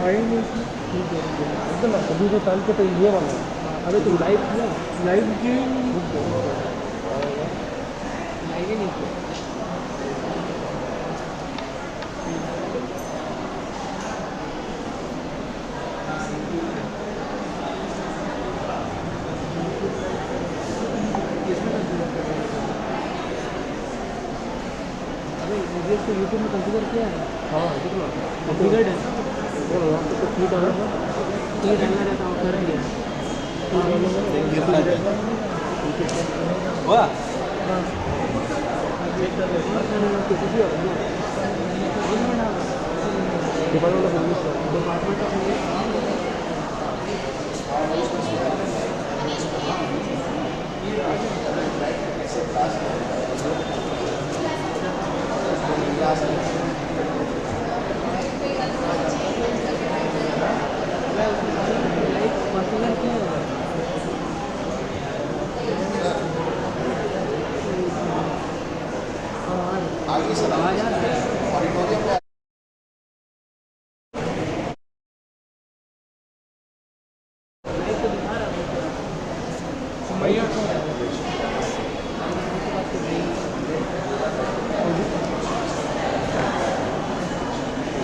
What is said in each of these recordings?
आई नहीं थी। ठीक है एकदम अभी तो कल के तो ये वाला है। अरे तो लाइव किया, लाइव की लाइव ही नहीं किया। मुझे इसको यूट्यूब में कंसिडर किया है। हाँ कंसिडर्ड है वहाँ पे तो फी डालना रहता है कर दिया हुआ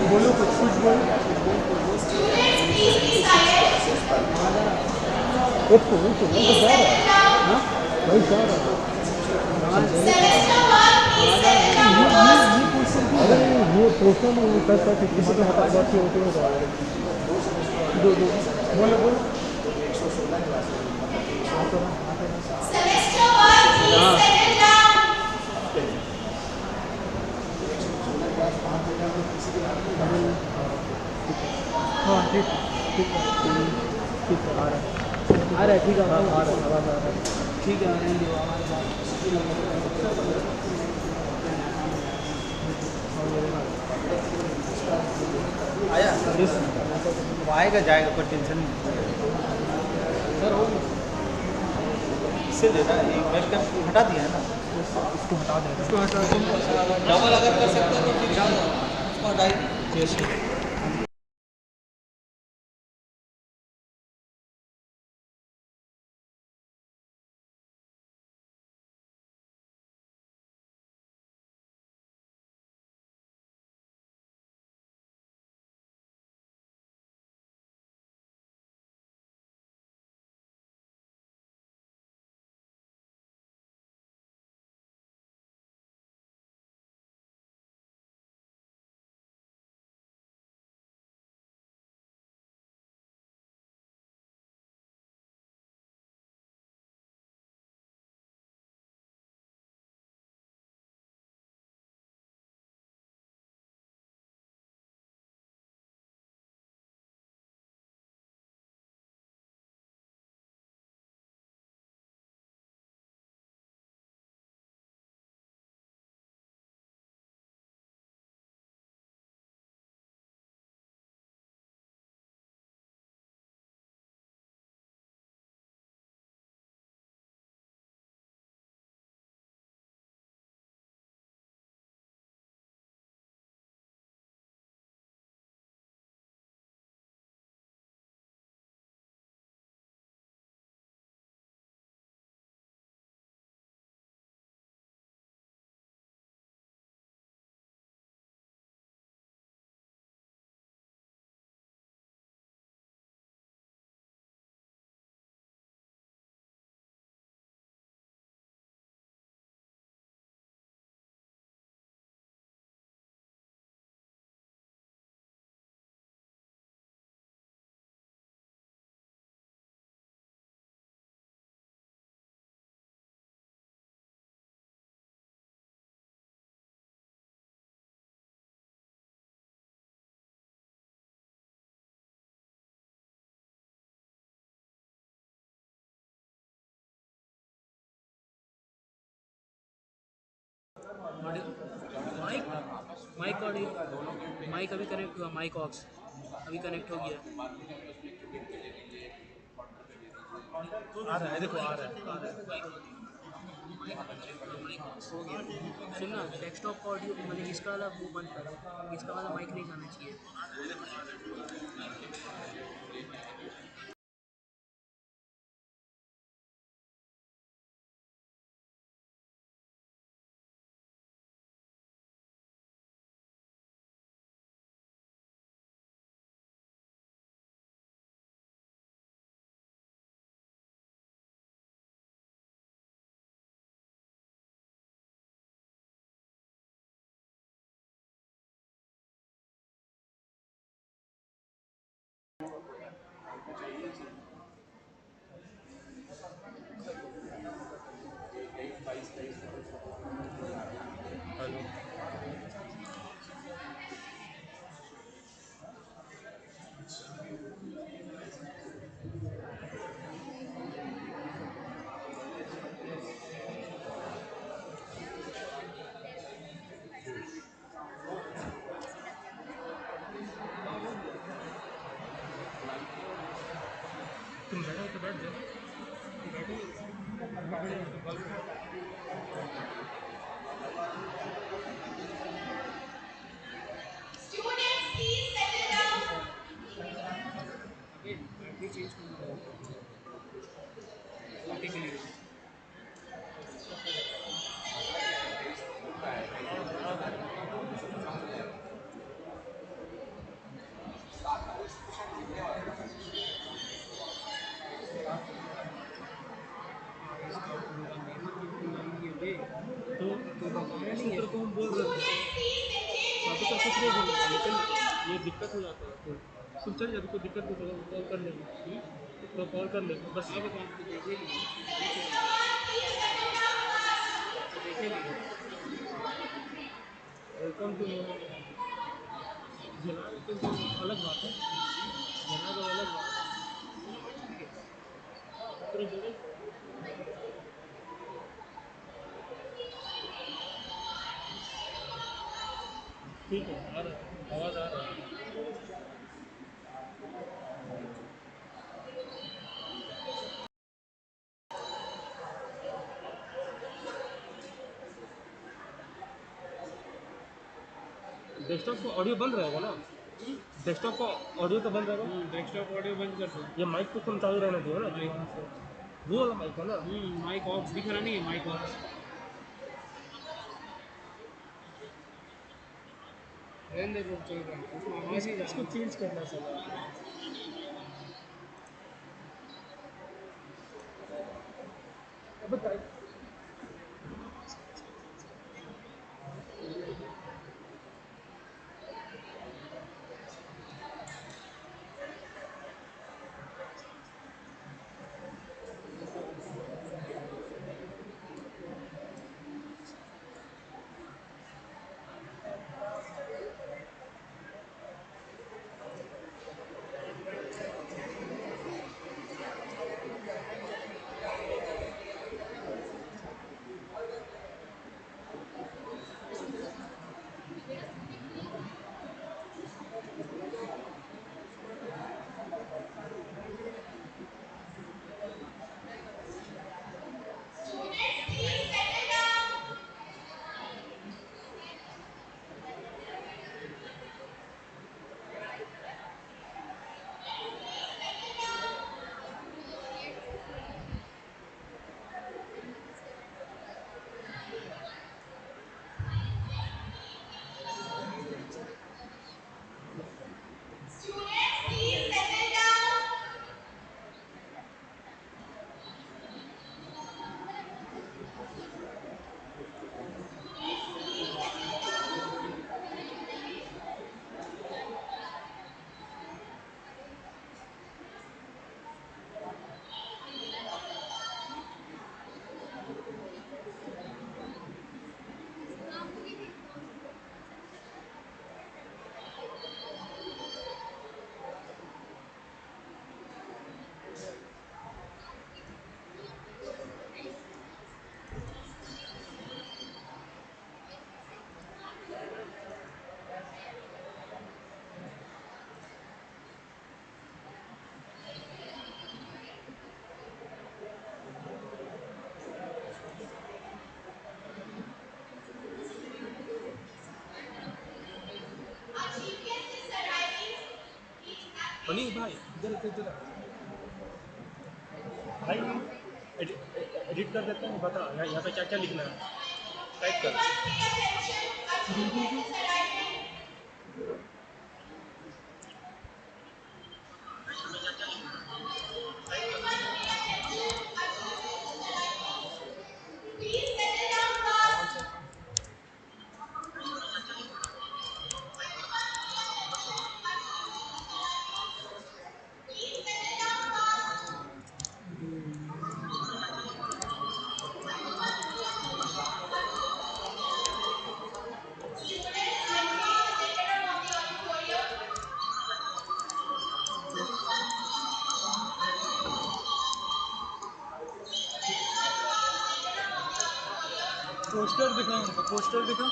बोलो कुछ बोलो। वही जा रहा है, वही जा रहा है। अरे ये पोर्शन करता है किसी के हाथ बात से होते होगा। दो दो बोलो बोलो। हाँ ठीक ठीक है ठीक है आ रहा है ठीक है आ रहा है आवाज़ आ रहा है ठीक है आ रहे हैं आया वो आएगा जाएगा कोई टेंशन नहीं सर हो इससे लेना ये वेब कैम हटा दिया है ना इसको हटा दें इसको हटा दें। डबल अगर कर सकते हो तो फिर इसको हटाइए। माइक माइक ऑडियो माइक अभी कनेक्ट हुआ माइक ऑक्स अभी कनेक्ट हो गया आ रहा है देखो आ रहा है सुन ना डेस्कटॉप ऑडियो मतलब इसका वाला वो बंद करो इसका वाला माइक नहीं जाना चाहिए हेलो। तुम बैठो तो बैठ जाओ। बैठो बैठो तो कॉल करो। Students, please settle down. अबे बैटरी चेंज करना होगा ऑटोमेटिकली। इसका पूरा मेहनत कितनी लगेगी अबे। तो बताया नहीं है। को हम बोल रहे थे Students, please maintain your साथी का कुछ नहीं बोलेगा, लेकिन ये दिक्कत हो जाता है। फिर तुम चल जाओ, कोई दिक्कत नहीं, तो कॉल कर लेंगे। तो कॉल कर लेंगे बस। अब काम तो देखे नहीं, Everyone, please settle down. तो देखे नहीं। वेलकम टू जना तो अलग बात है। जना तो अलग बात है। पूरा बोलो। ठीक है, आ रहा है, आवाज़ आ रहा है। डेस्कटॉप को ऑडियो बंद रहेगा ना? डेस्कटॉप का ऑडियो तो बंद रहेगा। डेस्कटॉप ऑडियो बंद कर दो। ये माइक तो तुम चालू रहने दो ना। वो वाला माइक है ना? माइक ऑफ दिख रहा नहीं है, माइक ऑफ। रहने दो, चल रहा है उसमें आवाज़ ही। इसको चेंज करना चाहिए। बताइए। Students, please settle down. Students, please settle down. Our chief guest is arriving. Please money have भाई, patience. इधर इधर इधर भाई। एडिट कर देता हूँ, बता यहाँ पे क्या क्या लिखना है। टाइप कर। Everyone pay attention. Our chief guest is arriving. Please settle down now. Poster दिखा उनको, पोस्टर दिखा।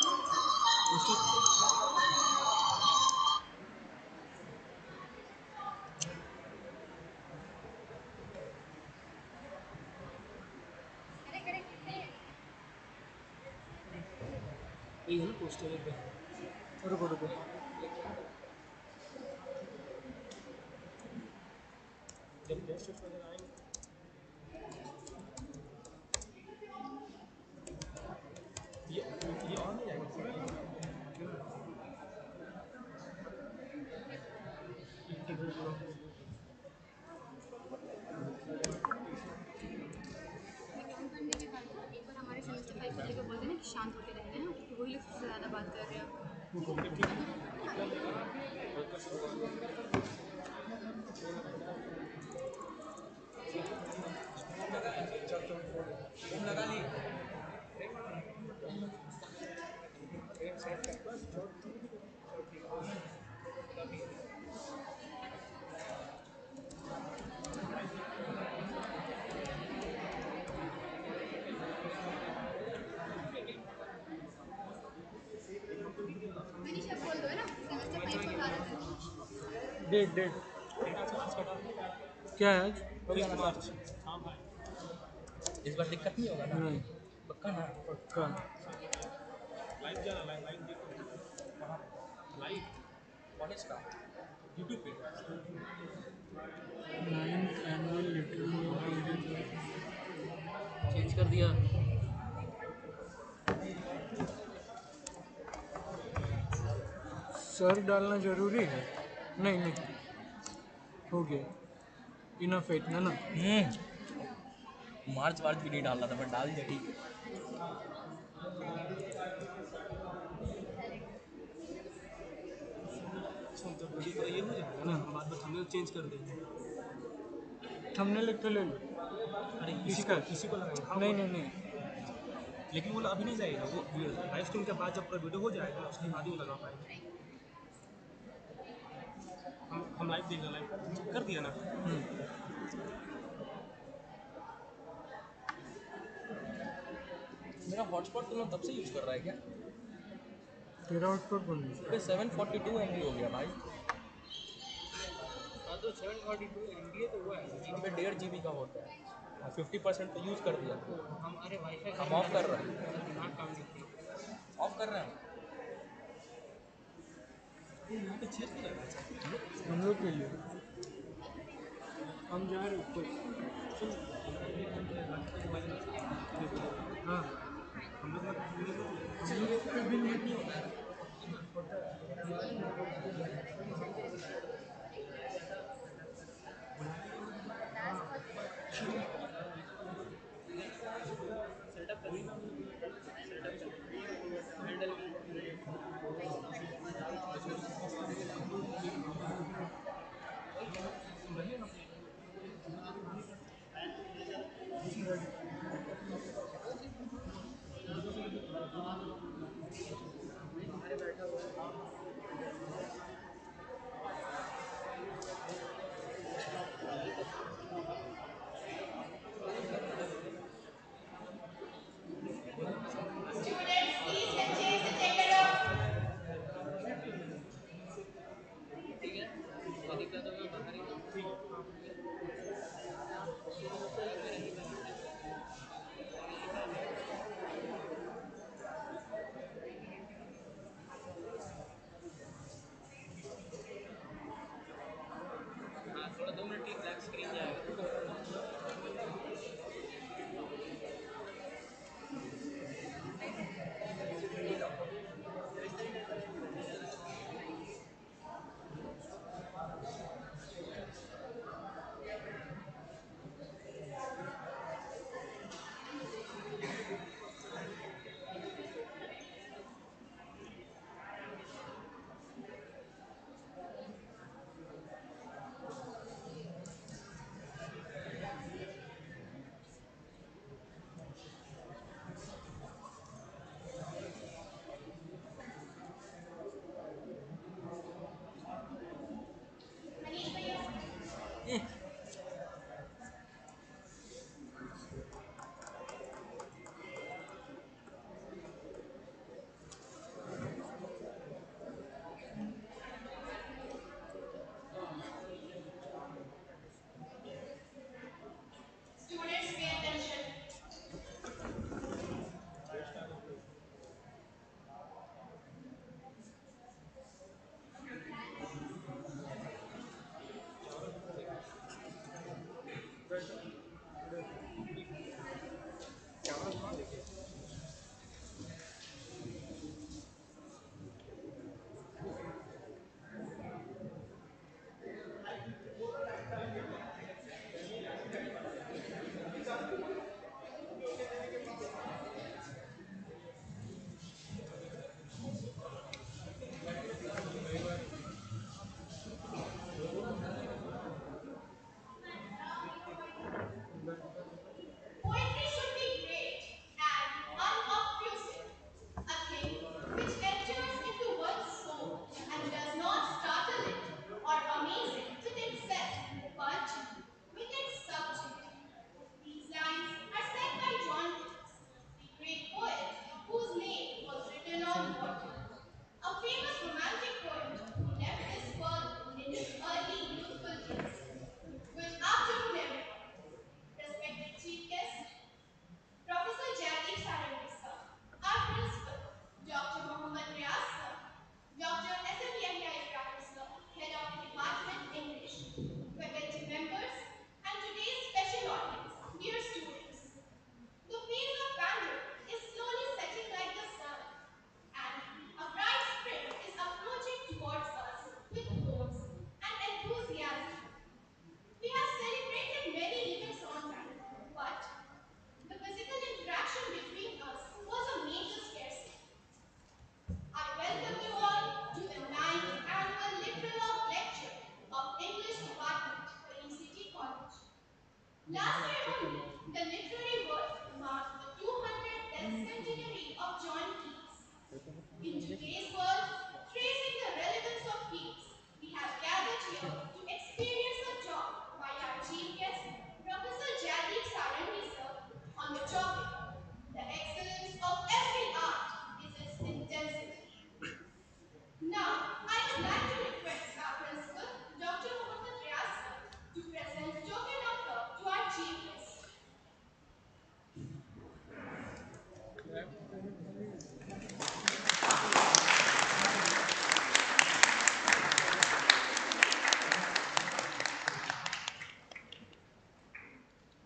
ये है ना पोस्टर एक रुको रुको, जब गेस्ट वगैरह आएंगे ये और नहीं आएगा करने के बाद ना एक बार हमारे सेमेस्टर 5 से लेकर बोलते हैं ना कि शांत होकर रहना है ना, क्योंकि वही लोग सबसे ज़्यादा बात कर रहे हैं। मनीषा बोल दो है ना, सेमेस्टर 5 को 12 डेट डेट क्या है आज? मार्च। हाँ भाई इस बार दिक्कत नहीं होगा ना? नहीं, पक्का ना? पक्का। लाइव जाना लाइव देखो वहाँ लाइव कॉलेज का यूट्यूब पे 9th एनुअल लिटरेचर चेंज कर दिया। सर डालना जरूरी है? नहीं नहीं, हो गया, इनफ है इतना ना। मार्च वार्च भी नहीं डालना था, बट डाल दिया, ठीक है। सुन जब वीडियो पूरा ये हो जाएगा ना, हम बाद में थंबनेल चेंज कर देंगे। थंबनेल एक तो ले लो। अरे इसी को लगाएंगे। हाँ नहीं नहीं नहीं, लेकिन वो अभी नहीं जाएगा, वो लाइव स्ट्रीम के बाद जब पूरा वीडियो हो जाएगा उसके बाद ही वो लगा पाएंगे। हम लाइव देख रहे लाइव कर दिया ना। मेरा हॉटस्पॉट तुम लोग तब से यूज़ कर रहा है क्या? तेरा आउटपुट बंद है। पे 742 MB हो गया भाई। हाँ तो 742 MB तो हुआ है। अबे 1.5 GB का होता है, 50% तो यूज़ कर दिया। हमारे वाईफाई हम ऑफ कर रहे हैं, दिमाग काम नहीं किया। ऑफ कर रहे हैं। यहाँ पे चेक कर रहा है हम लोग के लिए हम जा रहे ऊपर। हाँ, हम लोग हम लोग पे भी नहीं होता है। Students, please take chairs in center row. थोड़ा 2 मिनट की ब्लैक स्क्रीन जाएगा। Manish भैया Last year only, the literary world marked the 210th centenary of John Keats. In today's world, tracing the relevance of Keats, we have gathered here to experience a talk by our chief guest, Professor Jaydeep Sarangi sir, on the topic, The Excellence of Every Art is its Intensity. Now, I would like to request our principal, Dr. Mohammad Riaz sir, to present token of love to our chief guest.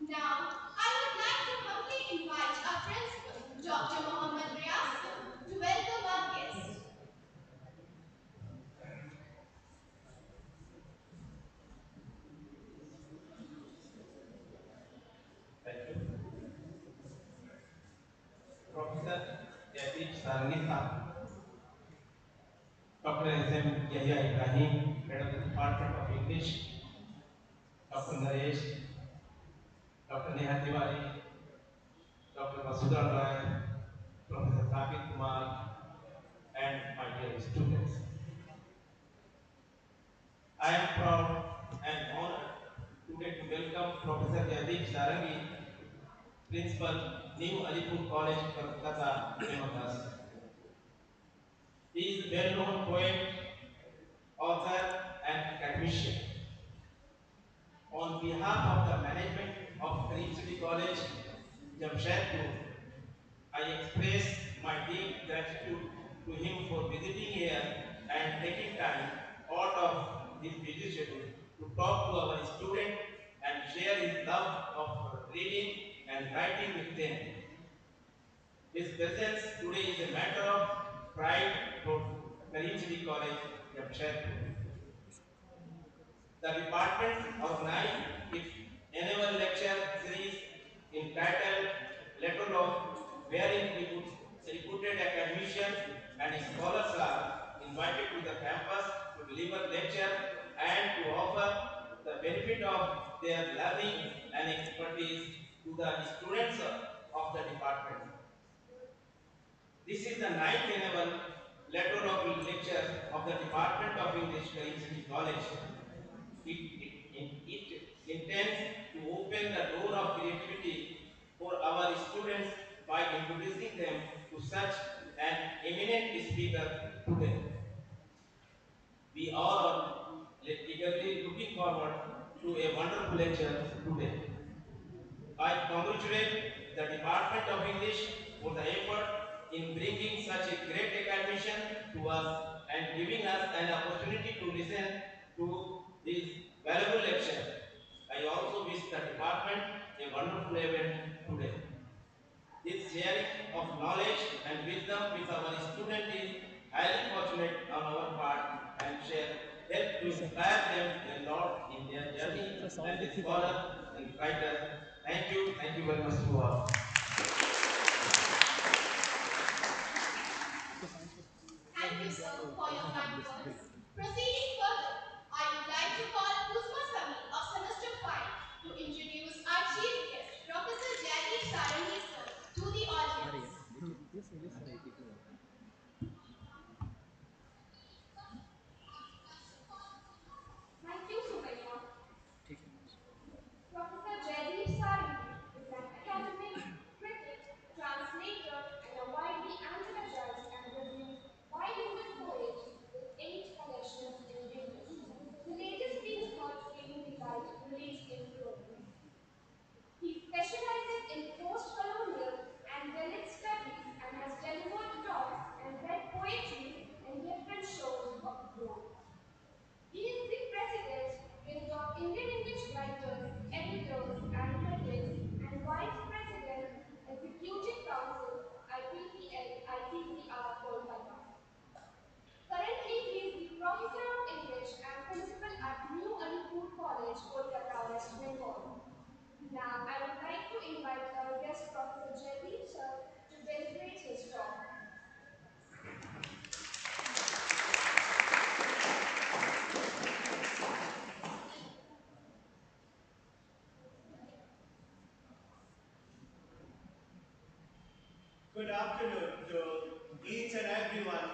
Now, I would like to humbly invite our principal, Dr. Mohammad Riaz sir, to welcome our guest. Thank you. Professor Jaydeep Sarangi Dr. S.M. Yahya Ibrahim, Head of the Department of English, Dr. Naresh, Dr. Neha Tiwari, Dr. Masudan Rai, Professor Sabit Kumar, and my dear students. I am proud and honored today to welcome Professor Jaydeep Sarangi, Principal, New Alipore College, Kolkata, among us. He is a well-known poet, author, and academician. On behalf of the management of Karim City College, Jamshedpur, I express my deep gratitude to him for visiting here and taking time out of his busy schedule to talk to our students and share his love of reading and writing with them. His presence today is a matter of pride for Karim City College, Jamshedpur. The department organized its annual lecture series entitled Literologue, wherein reputed academicians and scholars are invited to the campus to deliver lecture and to offer the benefit of their learning and expertise to the students of the department. This is the ninth annual Literologue lecture of the Department of English, Karim City College. It intends to open the door of creativity for our students by introducing them to such an eminent speaker today. We are all eagerly looking forward to a wonderful lecture today. I congratulate the Department of English for the effort in bringing such a great academician to us and giving us an opportunity to listen to his valuable lecture. I also wish the department a wonderful event today. This sharing of knowledge and wisdom with our student is highly fortunate on our part and shall help to inspire them a lot in their journey as a scholar and writer. Thank you very much to all. Thank you, sir, for your kind words. Proceeding further, I would like to call Uzma Sami of Semester 5 to introduce our chief guest, Professor Jagdeep Sarangi, sir, to the audience. Thank you, Sumaya. Professor Jaydeep Sarangi is an academic, critic, translator, and a widely anthologized and reviewed bilingual poet with 8 collections in English. The latest being Thought Feeling Delight, released in progress. He specializes in post-colonial and Dalit studies and has delivered talks and read poetry in different shows abroad. He is the President Guild of Indian English Writers, Editors and Critics and Vice President Executive Council IPCL Kolkata. Currently, he is the Professor of English and Principal at New Alipore College, Kolkata, West Bengal. Now, I would like to invite our guest Professor Jaydeep sir to deliberate his talk. Good afternoon to each and everyone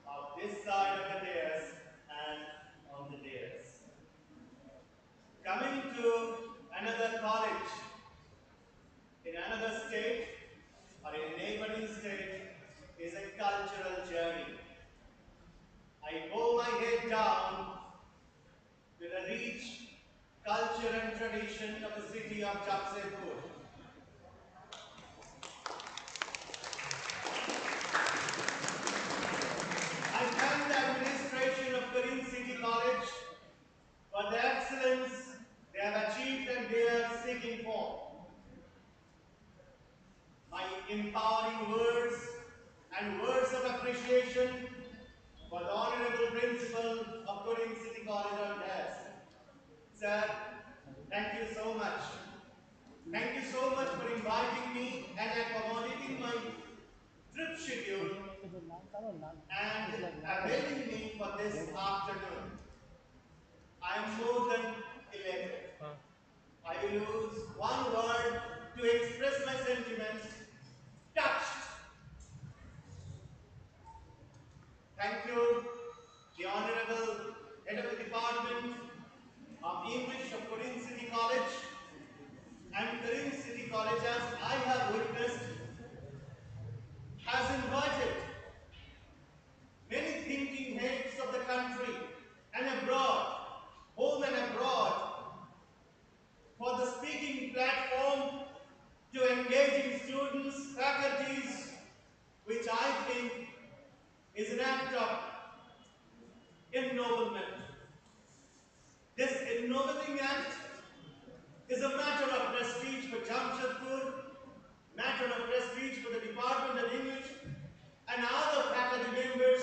of this side of the dais and on the dais. Coming to another college in another state or in a neighboring state is a cultural journey. I bow my head down to the rich culture and tradition of the city of Jamshedpur. I thank the administration of Karim City College for the excellence they have achieved and they are seeking for. My empowering words and words of appreciation for the Honorable Principal of Karim City College on dais. Sir, thank you so much. Thank you so much for inviting me and accommodating my trip schedule and availing me for this afternoon. I am more than elated. I will use one word to express my sentiments: touched. Thank you, the Honorable Head of the Department of English of Karim City College and Karim City College, as I have witnessed, has invited many thinking heads of the country and abroad, home and abroad, for the speaking platform to engaging students, faculties, which I think is an act of ennoblement. This ennobling act is a matter of prestige for Jamshedpur, matter of prestige for the Department of English and other faculty members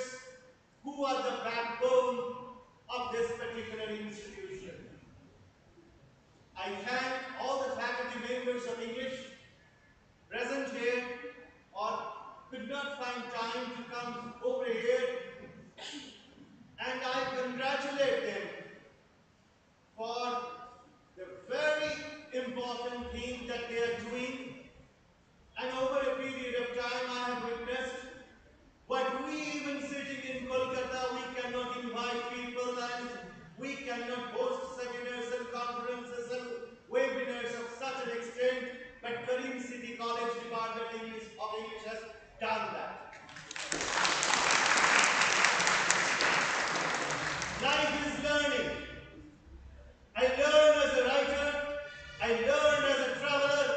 who are the backbone of this particular institution. I thank all the faculty members of English present here or could not find time to come over here, and I congratulate them for the very important thing that they are doing. And over a period of time I have witnessed what we, even sitting in Kolkata, we cannot invite people and we cannot host seminars and conferences and webinars of such an extent, but Karim City College Department of English has done that. Life is learning. I learn as a writer, I learn as a traveler,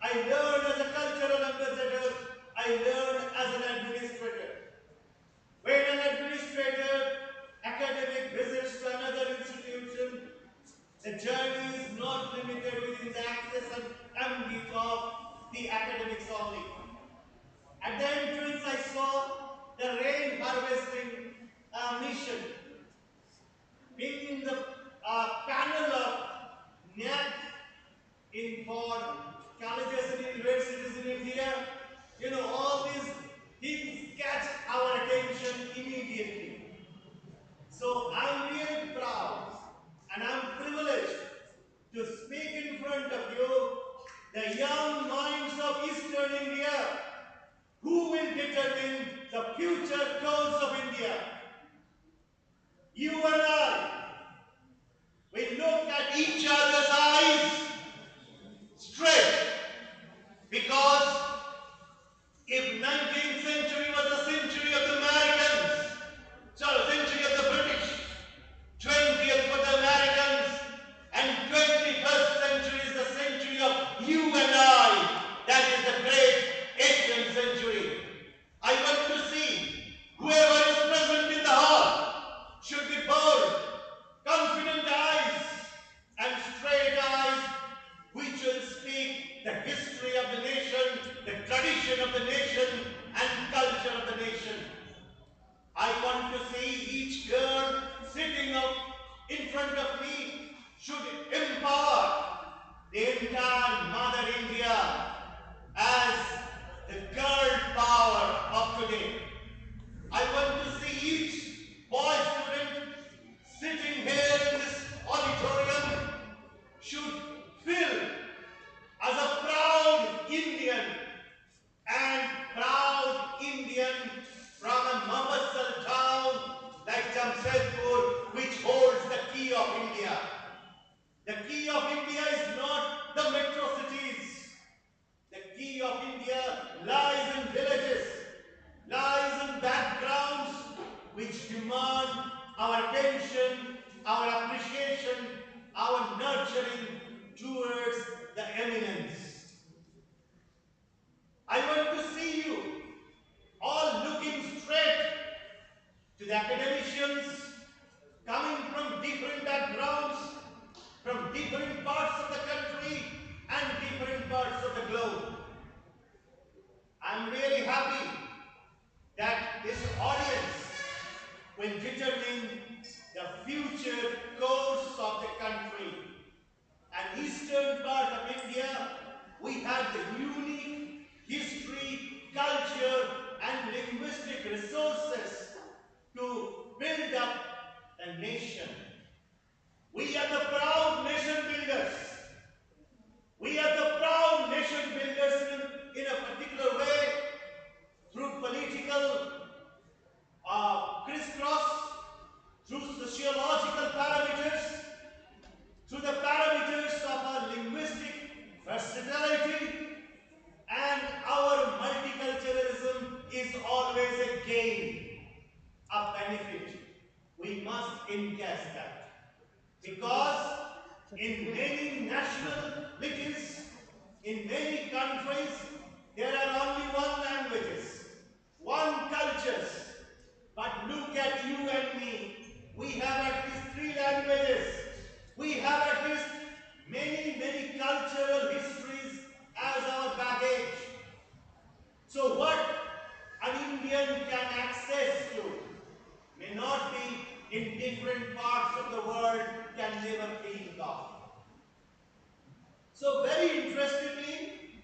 I learn as a cultural ambassador, I learn as an administrator. When an administrator, academic visits to another institution, the journey is not limited within the access and ambit of the academics only. At the entrance I saw the rain harvesting mission in the panel of NAC in for colleges and universities in India. You know, all these things catch our attention immediately. So I'm really proud and I'm privileged to speak in front of you, the young minds of Eastern India, who will determine the future course of India. You and I, we look at each other's eyes straight, because if 19th century was the century of the Americans, century of the British, 20th for the Americans, and 21st century is the century of you and I, that is the great 18th century. I want to see whoever is present in the hall should be bold, confident eyes and straight eyes, which will speak the history of the nation, the tradition of the nation, and culture of the nation. I want to see each girl sitting up in front of me should empower the entire Mother India as the girl power of today. I want to see each boy student sitting here in this auditorium should feel as a proud Indian and our nurturing towards the eminence. I want to see you all looking straight to the academicians coming from different backgrounds, from different parts of the country and different parts of the globe. I'm really happy that this audience will determine the future course of the country. And eastern part of India, we have the unique history, culture, and linguistic resources to build up a nation. We are the proud nation builders. We are the proud nation builders in a particular way through political crisscross, through sociological parameters, through the parameters of our linguistic versatility, and our multiculturalism is always a gain, a benefit. We must encase that. Because in many nationalities, in many countries, there are only one languages, one cultures. But look at you and me. We have at least 3 languages. We have at least many cultural histories as our baggage. So what an Indian can access to may not be in different parts of the world can never think of. So very interestingly,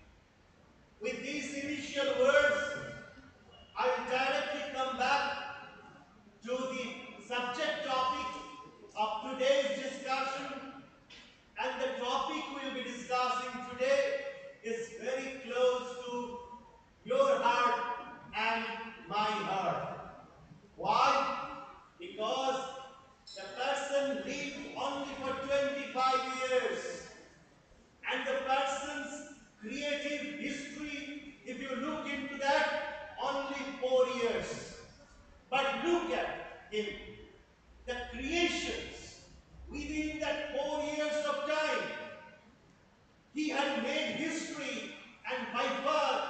with these initial words, I will directly come back to the subject topic of today's discussion, and the topic we will be discussing today is very close to your heart and my heart. Why? Because the person lived only for 25 years, and the person's creative history, if you look into that, only 4 years. But look at him, the creations within that 4 years of time. He had made history, and by far,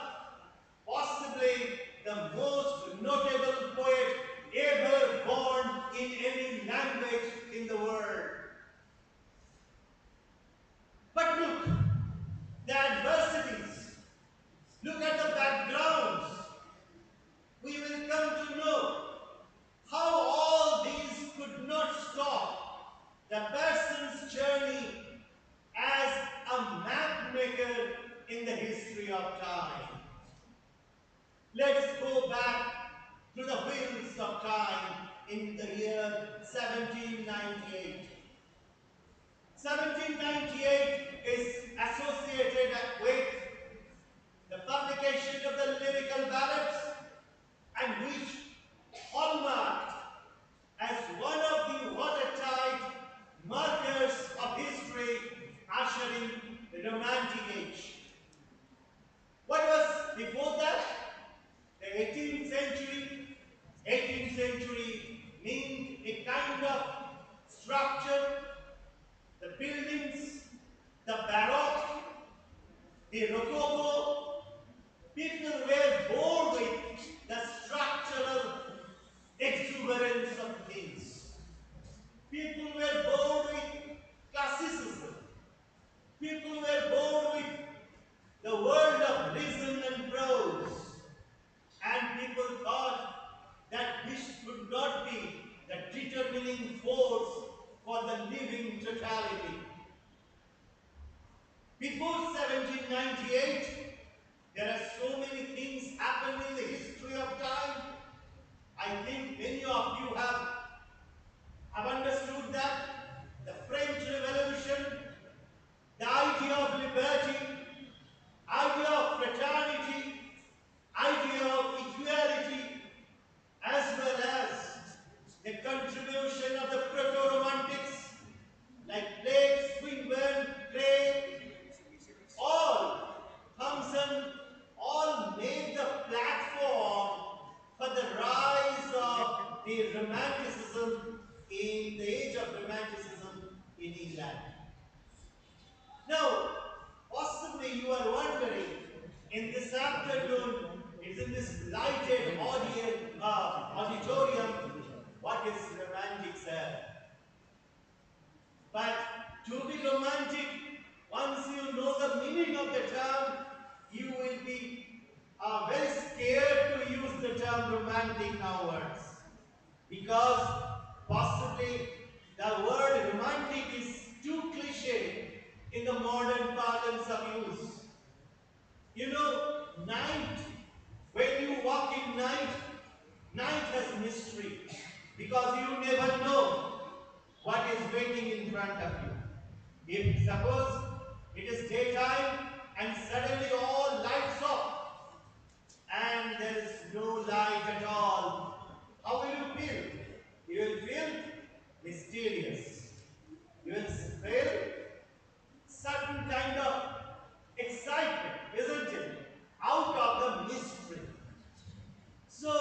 possibly the most notable poet ever born in any language in the world. But look, the adversities, look at the backgrounds. We will come to know how all these could not stop the person's journey as a map maker in the history of time. Let's go back to the wheels of time in the year 1798. 1798 is associated with the publication of the lyrical ballads, and which hallmarked as one of the watertight markers of history ushering the Romantic Age. What was before that? The 18th century. 18th century meant a kind of structure, the buildings, the Baroque, the Rococo. People were bored with the structural exuberance of things. People were bored with classicism. People were bored with the world of rhythm and prose. And people thought that this could not be the determining force for the living totality. Before 1798, there are so many things happened in the history of time. I think many of you have understood that the French Revolution, the idea of liberty, idea of fraternity, idea of equality, as well as the contribution of the proto-romantics like Blake, Swinburne, Gray, all Thompson, all made the platform for the rise of the land. Now, possibly you are wondering, in this afternoon, it's in this lighted auditorium, what is romantic, sir? But to be romantic, once you know the meaning of the term, you will be very scared to use the term romantic nowadays. Because possibly the word romantic is too cliche in the modern parlance of use. You know, night, when you walk in night, night has mystery because you never know what is waiting in front of you. If suppose it is daytime and suddenly all lights off and there is no light at all, how will you feel? You will feel mysterious. You will feel certain kind of excitement, isn't it? Out of the mystery. So,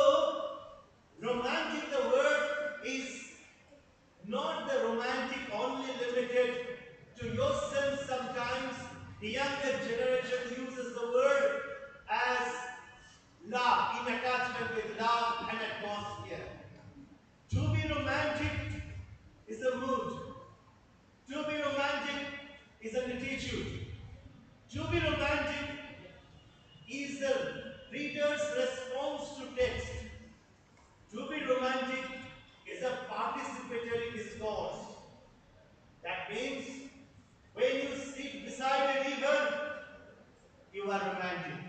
romantic, the word is not the romantic only limited to yourself. Sometimes the younger generation uses the word as love, in attachment with love and atmosphere. To be romantic is a mood. To be romantic is an attitude. To be romantic is the reader's response to text. To be romantic is a participatory discourse. That means when you sit beside a river, you are romantic.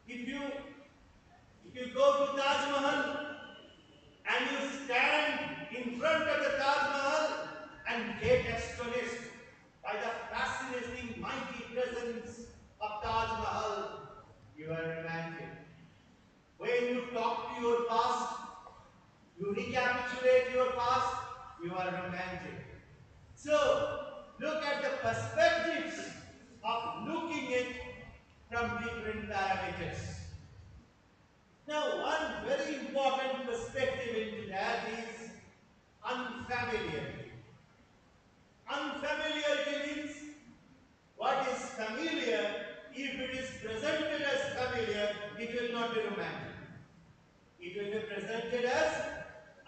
If you go to Taj Mahal and you stand in front of the Taj Mahal and get astonished by the fascinating, mighty presence of Taj Mahal, you are romantic. When you talk to your past, you recapitulate your past, you are romantic. So, look at the perspectives of looking it from different parameters. Now, one very important perspective into that is unfamiliarity. Unfamiliarity means what is familiar, if it is presented as familiar, it will not be romantic. It will be presented as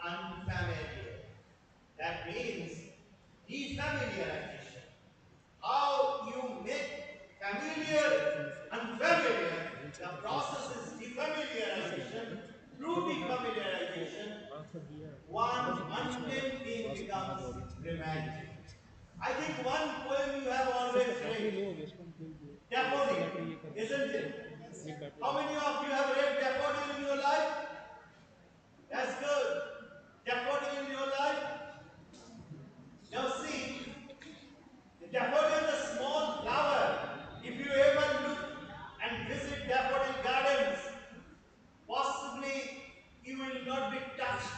unfamiliar. That means defamiliarization. How you make familiar unfamiliar, the process is defamiliarization. Through defamiliarization, one mundane thing becomes romantic. I think one poem you have always read, Daffodil, isn't it? How many of you have read Daffodil in your life? That's good. Daffodil in your life? Now see, the daffodil is a small flower. If you ever look and visit daffodil gardens, possibly you will not be touched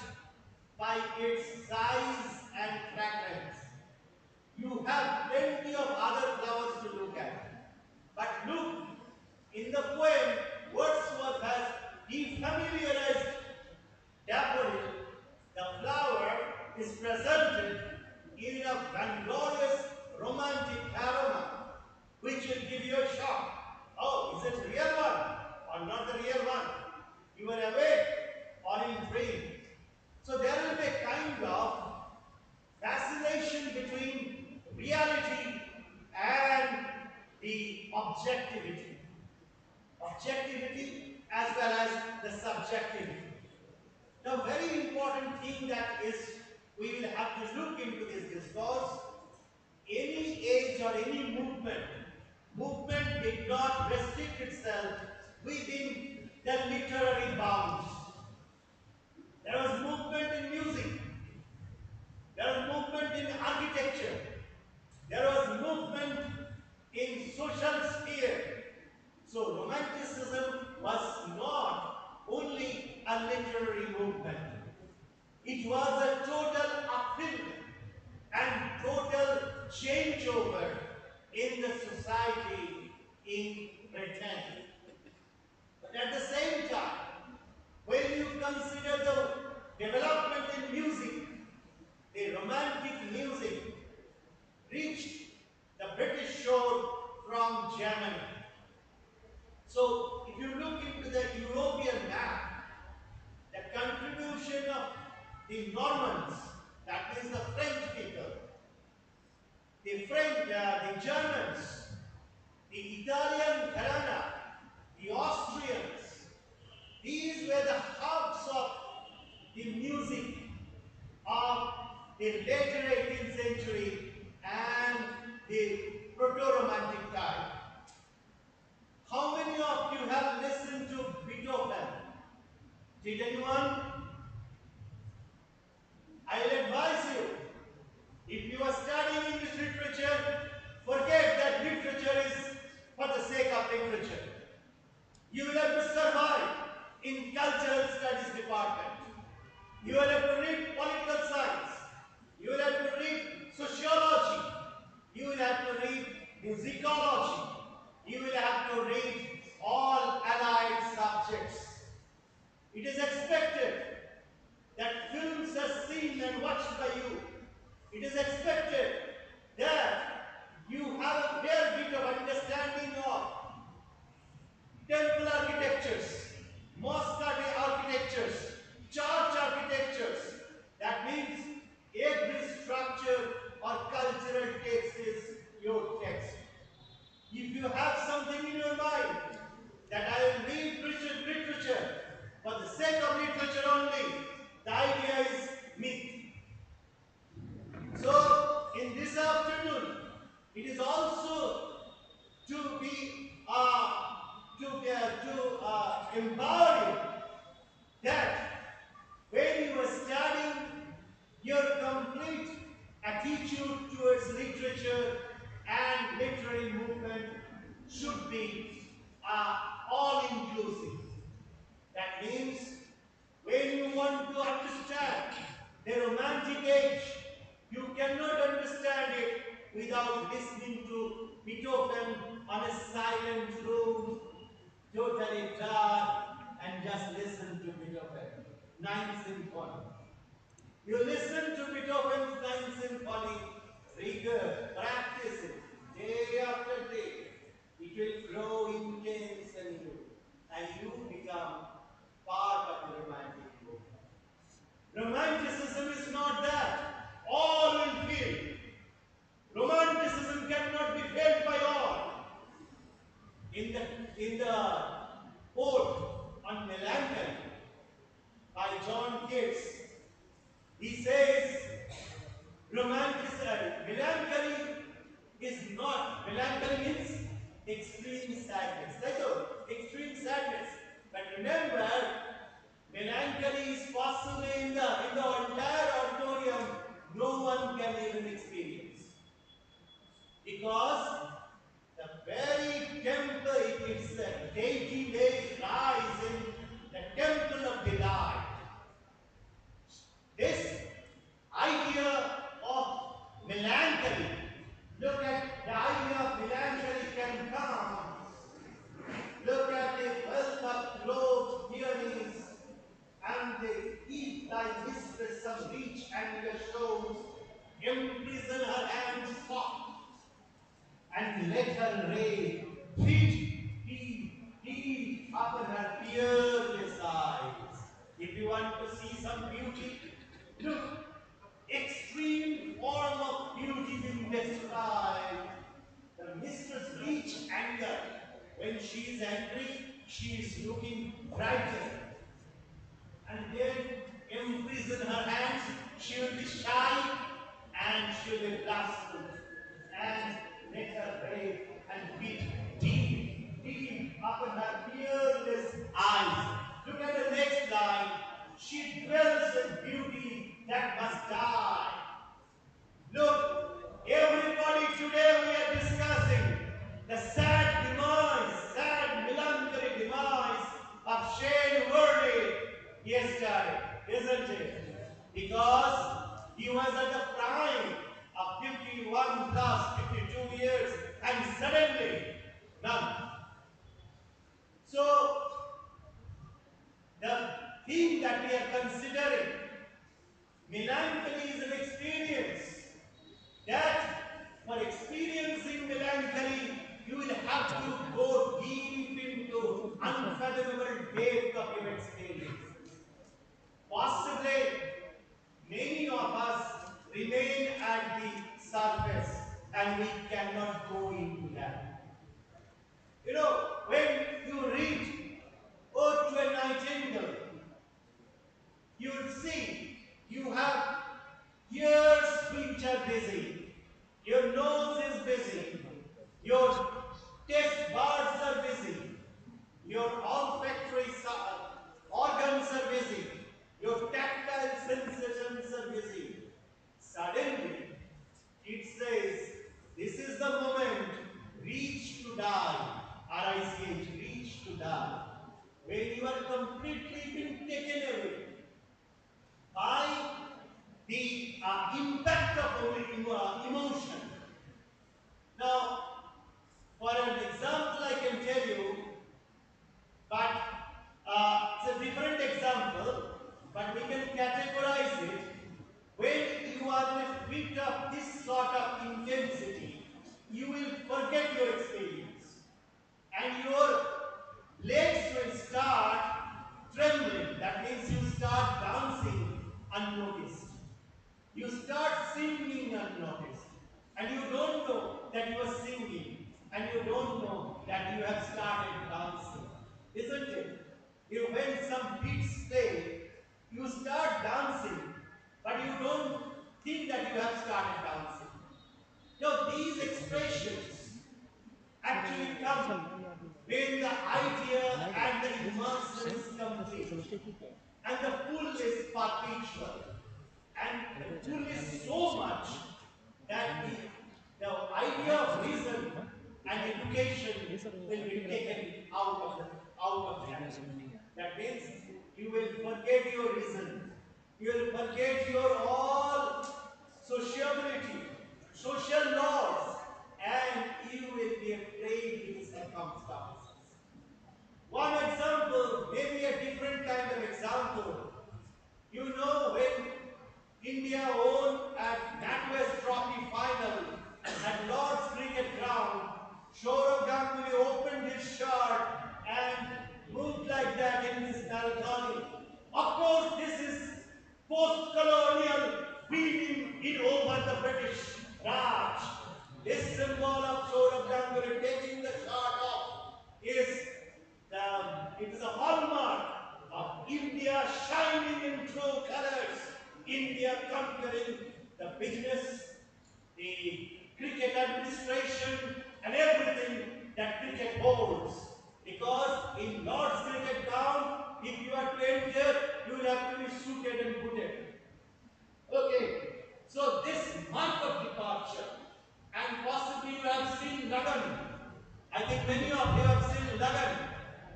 by its size and fragrance. You have plenty of other flowers to look at. But look, in the poem, Wordsworth has defamiliarized daffodil. The flower is presented in a vainglorious romantic aroma, which will give you a shock. Oh, is it the real one or not the real one? You are awake or in dream. So there will be a kind of fascination between reality and the objectivity. Objectivity as well as the subjectivity. The very important thing that is we will have to look into this discourse. Any age or any movement did not restrict itself within the literary bounds. There was movement in music. There was movement in architecture. There was movement in social sphere. So Romanticism was not only a literary movement. It was a total upheaval and total changeover in the society in Britain. But at the same time, when you consider the development in music, the romantic music, the French, the Germans, the Italian Gharana, the Austrians. These were the hubs of the music of the later 18th century and the proto-romantic time. How many of you have listened to Beethoven? Did anyone? I'll advise you, if you are studying English literature, forget that literature is for the sake of literature. You will have to survive in cultural studies department. You will have to read political science. You will have to read sociology. You will have to read musicology. You will have to read all allied subjects. It is expected that films are seen and watched by you. It is expected that you have a fair bit of understanding of temple architectures, mosque architectures, church architectures. That means every structure or cultural text is your text. If you have something in your mind that I will read literature for the sake of literature only, the idea is myth. So, in this afternoon, it is also to be empower you that when you are studying, your complete attitude towards literature and literary movement should be all-inclusive. That means when you want to understand the romantic age, you cannot understand it without listening to Beethoven on a silent room, totally dark, and just listen to Beethoven. Ninth Symphony. You listen to Beethoven's Ninth Symphony, rigor, practice it, day after day. It will grow intense in you, and you become part of the romantic movement. Romanticism is not that. All will feel. Romanticism cannot be felt by all. In the quote on melancholy by John Keats, he says, melancholy is not, melancholy means extreme sadness. That's all, extreme sadness. But remember, melancholy is possible in the entire auditorium, no one can even experience. Because the very temple, it's a deity may rise in the temple of delight. This idea of melancholy, look at the idea of melancholy can come. Look at the wealth of clothed peonies and the heat like mistress of rich and shows, imprison her hands soft and let her rave, feed upon her tearless eyes. If you want to see some beauty, look, extreme form of beauty in described. The mistress reach anger. When she is angry, she is looking brighter. And then imprison her hands, she will be shy and she will be blushful. And let her rave and beat deep upon her tearless eyes. Look at the next line. She dwells in beauty that must die. Look, everybody today we are discussing the sad melancholy demise of Shane Worley yesterday, isn't it? Because he was at the prime of 51 plus 52 years and suddenly none. So, the thing that we are considering, melancholy is an experience. That for experiencing melancholy, you will have to go deep into unfathomable depth of your experience. Possibly, many of us remain at the surface and we cannot go into that. You know, when you read Ode to a Nightingale, you'll see you have ears which are busy, your nose is busy, your taste buds are busy, your olfactory organs are busy, your tactile sensations are busy. Suddenly, it says, this is the moment, reach to die, R-I-C-H, reach to die, when you are completely being taken away by the impact of emotion. Now, for an example, I can tell you, but it's a different example, but we can categorize it. When you are in a bit of this sort of intensity, you will forget your experience, and your legs will start trembling. That means you start dancing unnoticed. You start singing unnoticed, and you don't know that you are singing, and you don't know that you have started dancing. Isn't it? When some beats play, you start dancing, but you don't think that you have started dancing. Now, these expressions actually come when the idea and the immersion is complete, and the pull is perpetual. And the pull is so much that the idea of reason and education will be taken out of that. That means you will forget your reason. You will forget your all sociability, social laws, and you will be a prey to circumstances. One example, maybe a different kind of example. You know, when India won at NatWest Trophy final at Lord's Cricket Ground, Sourav Ganguly opened his shirt and moved like that in his balcony. Of course, this is post-colonial beating in over the British Raj. This symbol of Sourav Ganguly taking the shirt off is it is a hallmark of India shining in true colors. India conquering the business, the cricket administration, and everything that cricket holds. Because in Lord's Cricket Ground, if you are to enter, you will have to be suited and booted. Okay, so this mark of departure, and possibly you have seen Lagan. I think many of you have seen Lagan.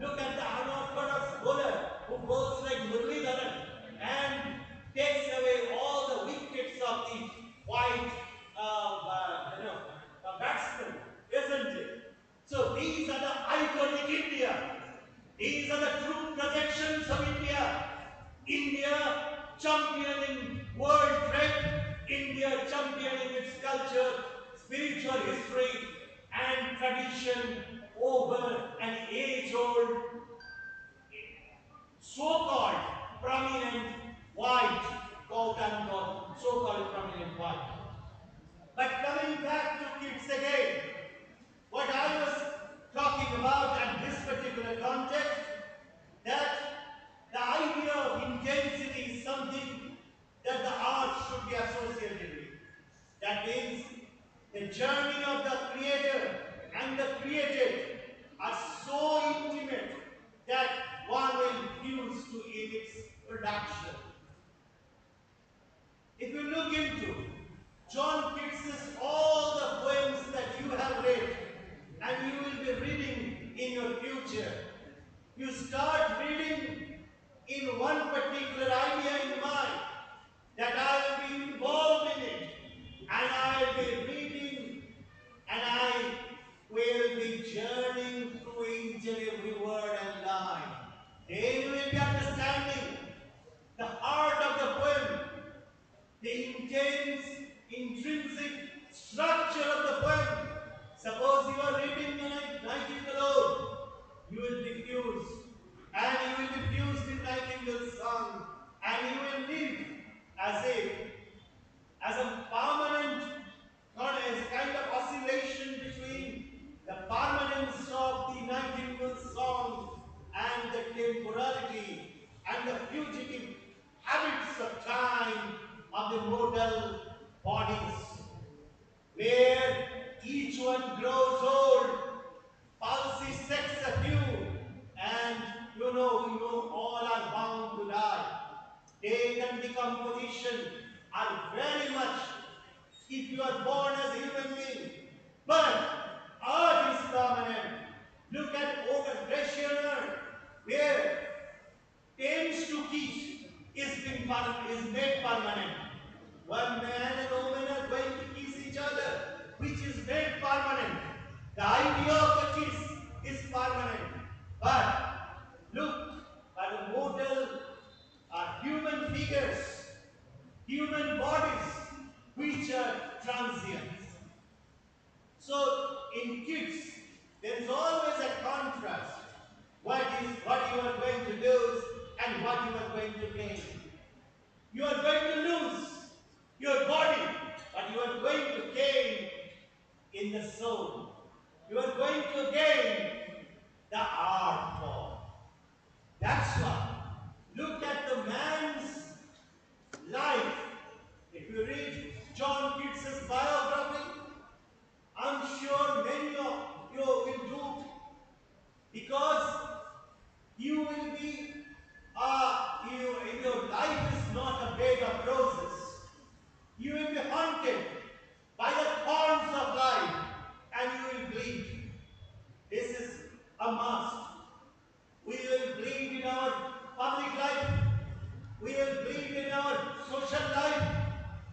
Look at the unorthodox bowler who bowls like Muralidharan and takes away all the wickets of the white batsmen, isn't it? So these are the iconic India. These are the true projections of India. India championing world trade, India championing its culture, spiritual history, and tradition over an age-old, so-called prominent white, quote unquote, so-called prominent white. But coming back to Keats again, what I was talking about in this particular context, that the idea of intensity is something that the arts should be associated with. That means the journey of the creator and the created are so intimate that one will fuse to in its production. If you look into John Keats's all the poems that you have read, and you will be reading in your future, you start reading in one particular idea in mind, that I will be involved in it, and I will be reading, and I will be journeying through each and every word and line. Then you will be understanding the one grows old, palsy sets a few, and all are bound to die. Death and decomposition are very much if you are born as a human being. But art is permanent. Look at over glacial earth, where Thames to Keats is made permanent. One man and woman are going to kiss each other, which is made permanent. The idea of a kiss is permanent. But look at the mortal human figures, human bodies, which are transient. So in Keats, there is always a contrast. What you are going to lose and what you are going to gain. You are going to lose your body, but you are going to gain in the soul. You are going to gain the art form. That's why. Look at the man's life. If you read John Keats' biography, I'm sure many of you will do, because you will be, your life is not a bed of roses. You will be haunted by the thorns of life, and you will bleed. This is a must. We will bleed in our public life. We will bleed in our social life.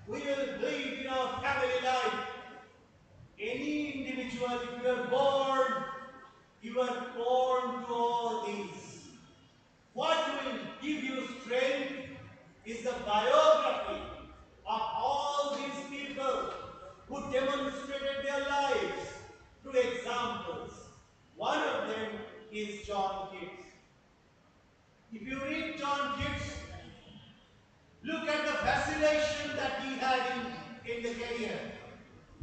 We will bleed in our family life. Any individual, if you are born to all these. What will give you strength is the biography of all these people who demonstrated their lives through examples. One of them is John Keats. If you read John Keats, look at the vacillation that he had in the career.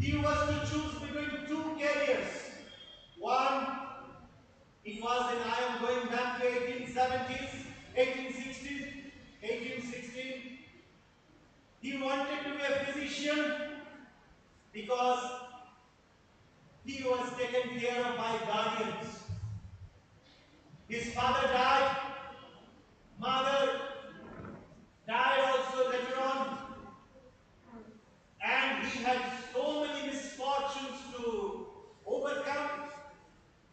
He was to choose between two careers. One, it was in, I am going back to 1870s, 1860s, 1816. He wanted to be a physician because he was taken care of by guardians. His father died, mother died also later on, and he had so many misfortunes to overcome.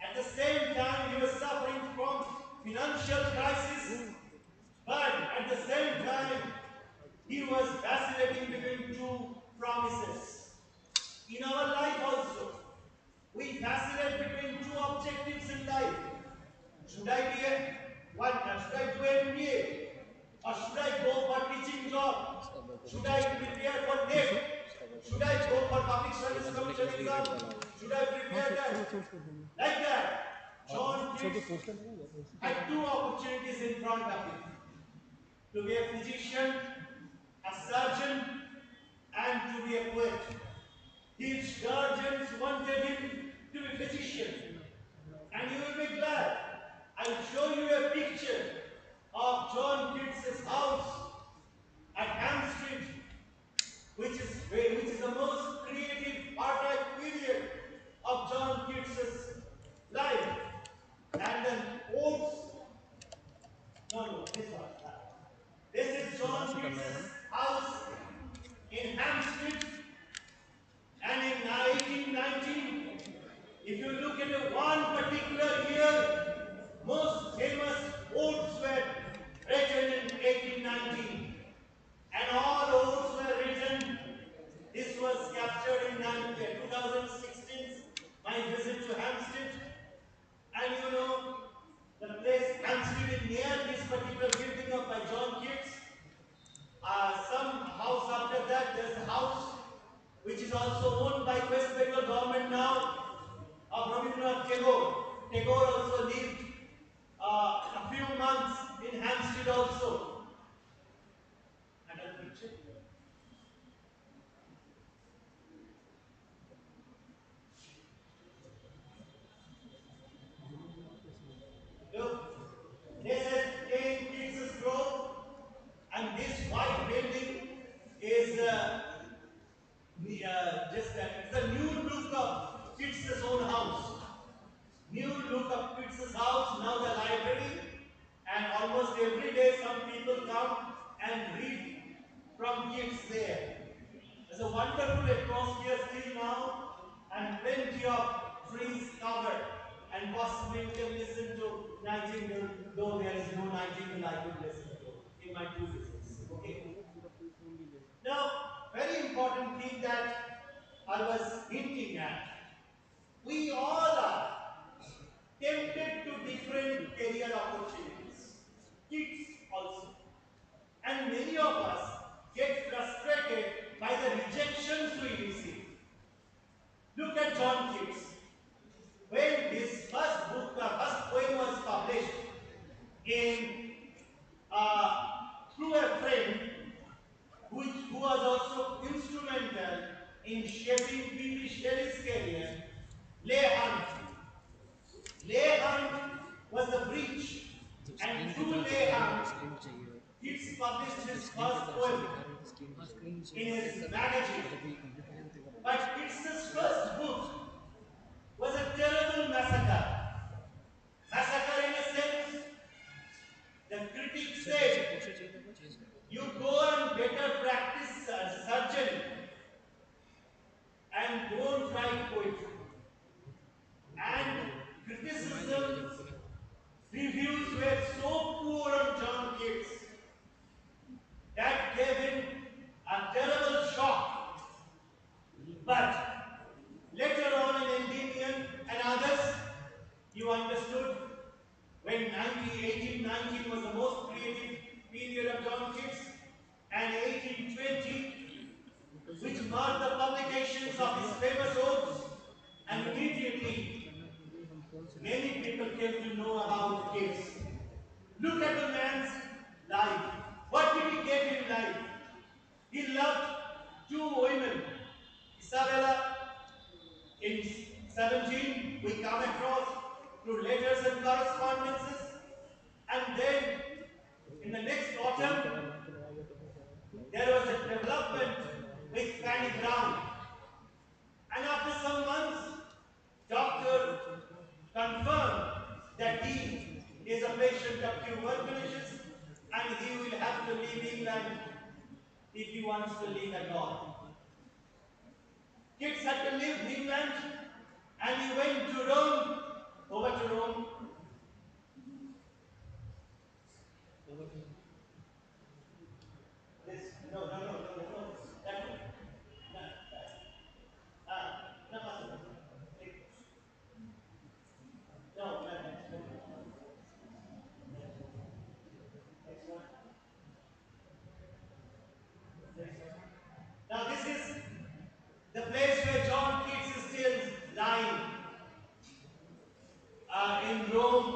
At the same time, he was suffering from financial crisis, but at the same time, he was vacillating between two promises. In our life also, we vacillate between two objectives in life. Should I be should I do MBA? Or should I go for teaching job? Should I prepare for NET? Should I go for public service commission exam? Should I prepare that? Like that. John Keats had two opportunities in front of him. To be a physician, a surgeon, and to be a poet. His guardians wanted him to be a physician. And you will be glad. I'll show you a picture of John Keats' house at Ham Street, which is the most creative archive period of John Keats' life. And then oats. No, this one. This is John Keats' house in Ham Street, and in 1819, if you look at one particular year, most famous odes were written in 1819, and all odes were written. This was captured in 2016, my visit to Hampstead, and the place Hampstead is near this particular building by John Keats. Some house after that, there's a house which is also owned by West Bengal government now, of Rabindranath Tagore. Tagore also lived a few months in Hampstead also. Another picture. Look, this is King Keats' Grove, and this white building is it's a new look of city Keats' house, now the library, and almost every day some people come and read from Keats there. There's a wonderful atmosphere still now, and plenty of trees covered, and possibly you can listen to nightingale, though there is no nightingale I could listen to in my 2 visits. Okay. Now, very important thing that I was hinting at. We all are tempted to different career opportunities. Kids also. And many of us get frustrated by the rejections we receive. Look at John Keats. When his first book, first poem was published in through a friend who was also instrumental in shaping P.B. Shelley's career, Leigh Hunt. Leigh Hunt was the breach, and through Leigh Hunt, Keats published his first poem in his magazine. But Keats's first book was a terrible massacre. Massacre in a sense, the critic said, you go and better practice surgery and don't write poetry. And criticisms, reviews were so poor on John Keats that gave him a terrible shock. But later on in Endymion and others, you understood when 1819 was the most creative period of John Keats, and 1820, which marked the publications of his famous odes, and immediately many people came to know about Keats. Look at the man's life. What did he get in life? He loved 2 women, Isabella. In 17, we come across through letters and correspondences, and then in the next autumn, there was a development with Fanny Brown. And after some months, doctor confirmed that he is a patient of tuberculosis and he will have to leave England if he wants to live at all. Kids had to leave England and he went to Rome, over to Rome. This, no, that one. No, no, next one. Next one. Now this is the place where John Keats is still lying. In Rome,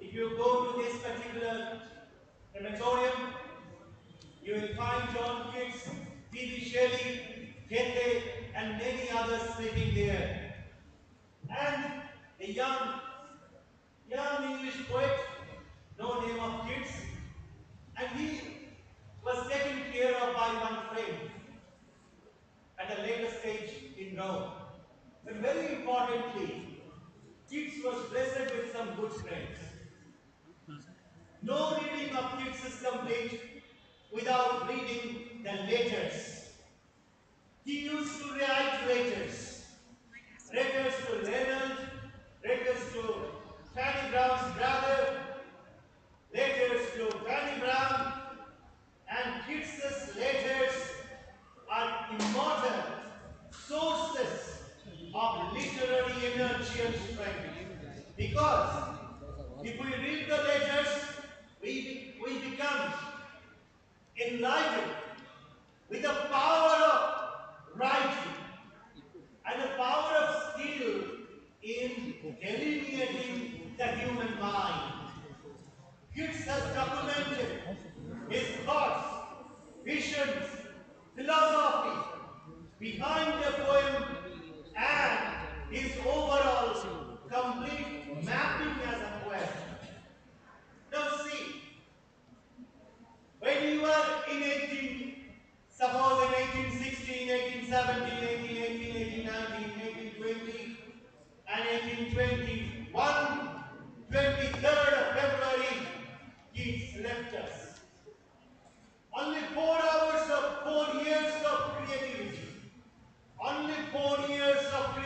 if you go to this particular crematorium, you will find John Keats, P.B. Shelley, Goethe, and many others sleeping there. And a young English poet, no name of Keats, and he was taken care of by one friend at a later stage in Rome. But very importantly, Keats was blessed with some good friends. No reading of Keats is complete without reading the letters. He used to write letters. Letters to Leonard, letters to Fanny Brown's brother, letters to Fanny Brown, and Keats's letters are immortal sources of literary energy and strength. Because if we read the letters, we become enlightened with the power of writing and the power of skill in delineating the human mind. Keats has documented his thoughts, visions, philosophy behind the poem and his overall complete mapping as a poem. Now see, when you are in suppose in 1816, 1817, 1818, 1819, 1820 and 1821,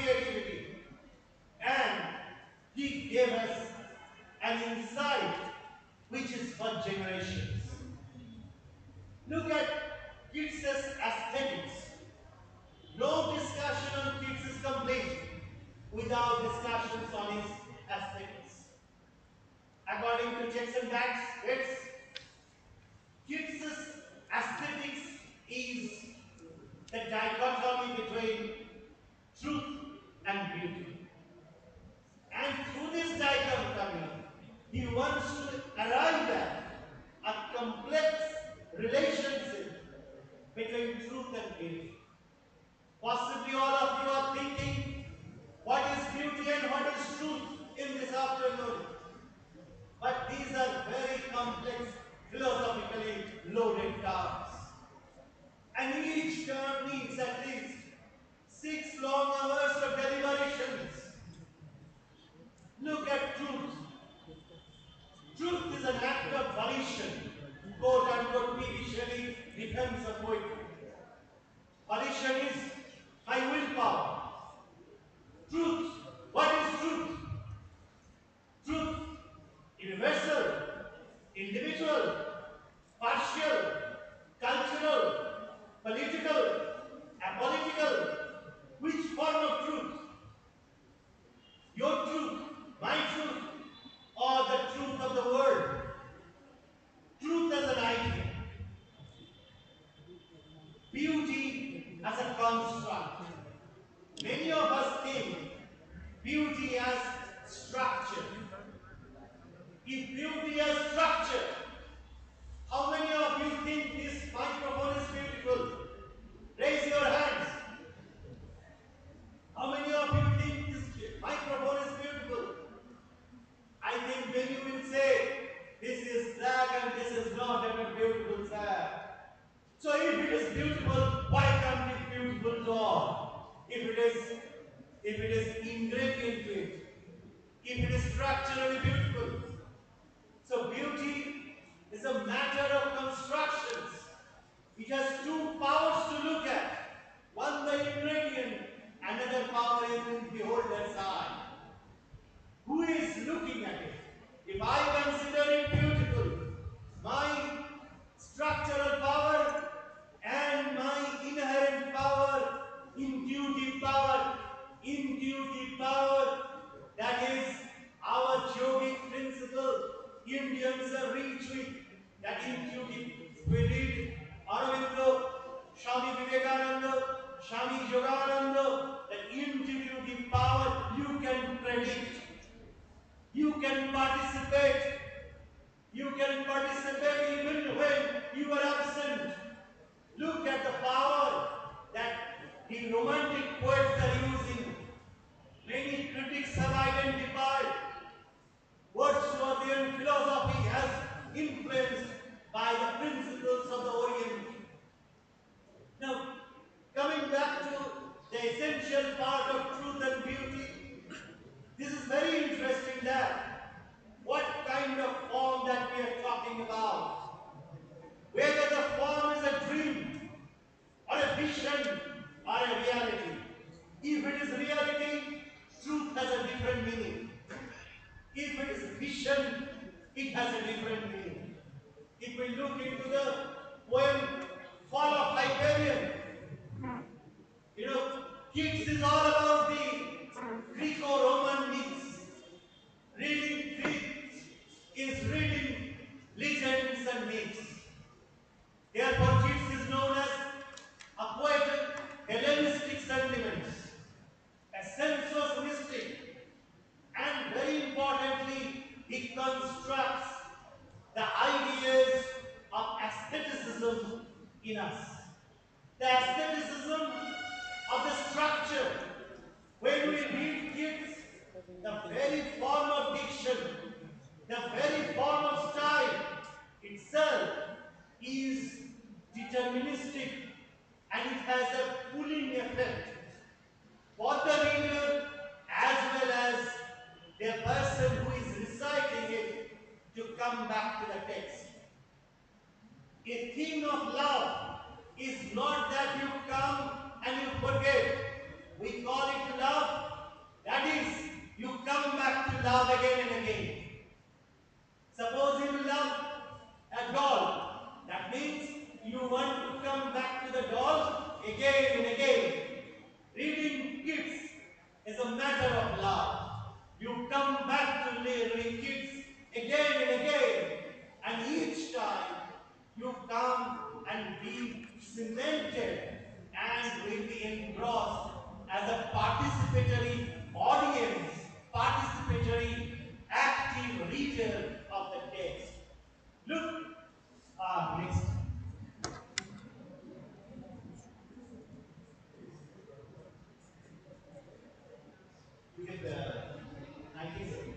creativity, and he gave us an insight which is for generations. Look at Keats' aesthetics. No discussion on Keats is complete without discussions on his aesthetics. According to checks and dates, Keats' aesthetics is the dichotomy between truth and beauty. And through this dichotomy, he wants to arrive at a complex relationship between truth and beauty. Possibly all of you are thinking, what is beauty and what is truth in this afternoon? But these are very complex, philosophically loaded terms. And each term needs at least 6 long hours of deliberations. Look at truth. Truth is an act of volition. Quote unquote, P.B. Shelley defends of poetry. Volition is my willpower. Truth. What is truth? Truth. Universal. Individual. Partial. Cultural. Political. Apolitical. Which form of truth? Your truth. My truth. Or the truth of the world? Truth as an idea. Beauty as a construct. Many of us think beauty as structure. If beauty as structure, how many of you think this microphone is beautiful? Raise your hands. How many of you think this microphone is beautiful? I think many will say, this is black and this is not a beautiful, sir. So if it is beautiful, why can't it be beautiful to all? If it is ingrained into it, if it is structurally beautiful. So beauty is a matter of constructions. It has two powers to look at. One the ingredient, another power is in the beholder's eye. Who is looking at it? If I consider it beautiful, my structural power and my inherent power, intuitive power, that is our yogic principle, Indians are rich with that intuitive. We read Aurobindo, Swami Vivekananda, Swami Yogananda, that intuitive power you can predict. You can participate. You can participate even when you are absent. Look at the power that the romantic poets are using. Many critics have identified Wordsworthian philosophy as influenced by the principles of the Orient. Now, coming back to the essential part of truth and beauty, this is very interesting that what kind of form that we are talking about. Whether the form is a dream or a vision or a reality. If it is reality, truth has a different meaning. If it is vision, it has a different meaning. If we look into the poem Fall of Hyperion, Keats is all about the Greco-Roman myths. Reading Keats is reading legends and myths. Therefore, Keats is known as a poet of Hellenistic sentiments, a sensuous mystic, and very importantly, he constructs the ideas of aestheticism in us. The aestheticism of the structure. When we read Keats, the very form of diction, the very form of style itself is deterministic and it has a pulling effect for the reader as well as the person who is reciting it to come back to the text. A thing of love is not that you come and you forget. We call it love come back to read Keats again and again, and each time you come and be cemented and will be engrossed as a participatory audience, participatory active reader of the text. Look, next. You get the 19th.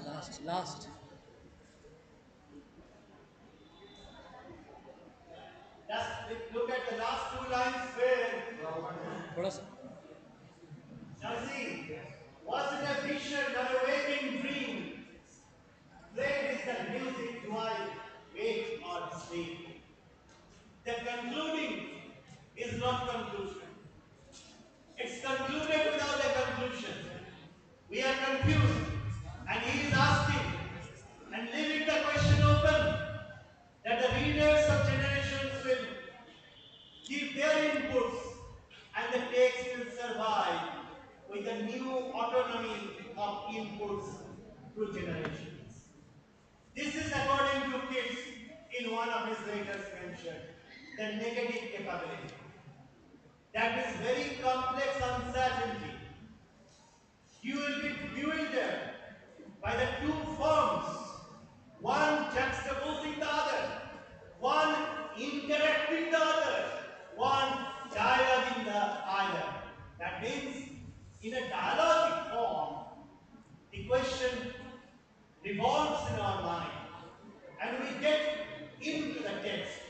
Last. Last Just look at the last two lines where, थोड़ा सा now see, was it a vision or a waking dream? Played is the music do I wake or sleep? The concluding is not conclusion. It's concluded without a conclusion. We are confused, and he is asking and leaving the question open that the readers of generations will give their inputs and the text will survive with a new autonomy of inputs through generations. This is according to Keats in one of his latest mentioned, the negative capability. That is very complex uncertainty. You will be bewildered by the two forms, one juxtaposing the other, one interacting the other, one dialoguing the other. That means, in a dialogic form, the question revolves in our mind, and we get into the text.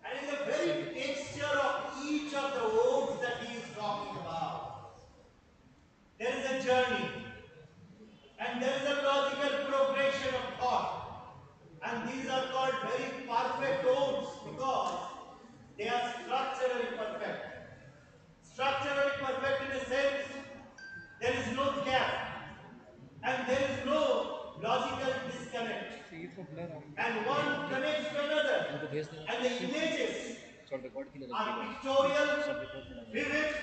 And in the very texture of each of the words that he is talking about, there is a journey and there is a logical progression of thought. And these are called very perfect odes because they are structurally perfect. Structurally perfect in a sense, there is no gap and there is no logical disconnect. And one connects to another. And the images are pictorial, vivid,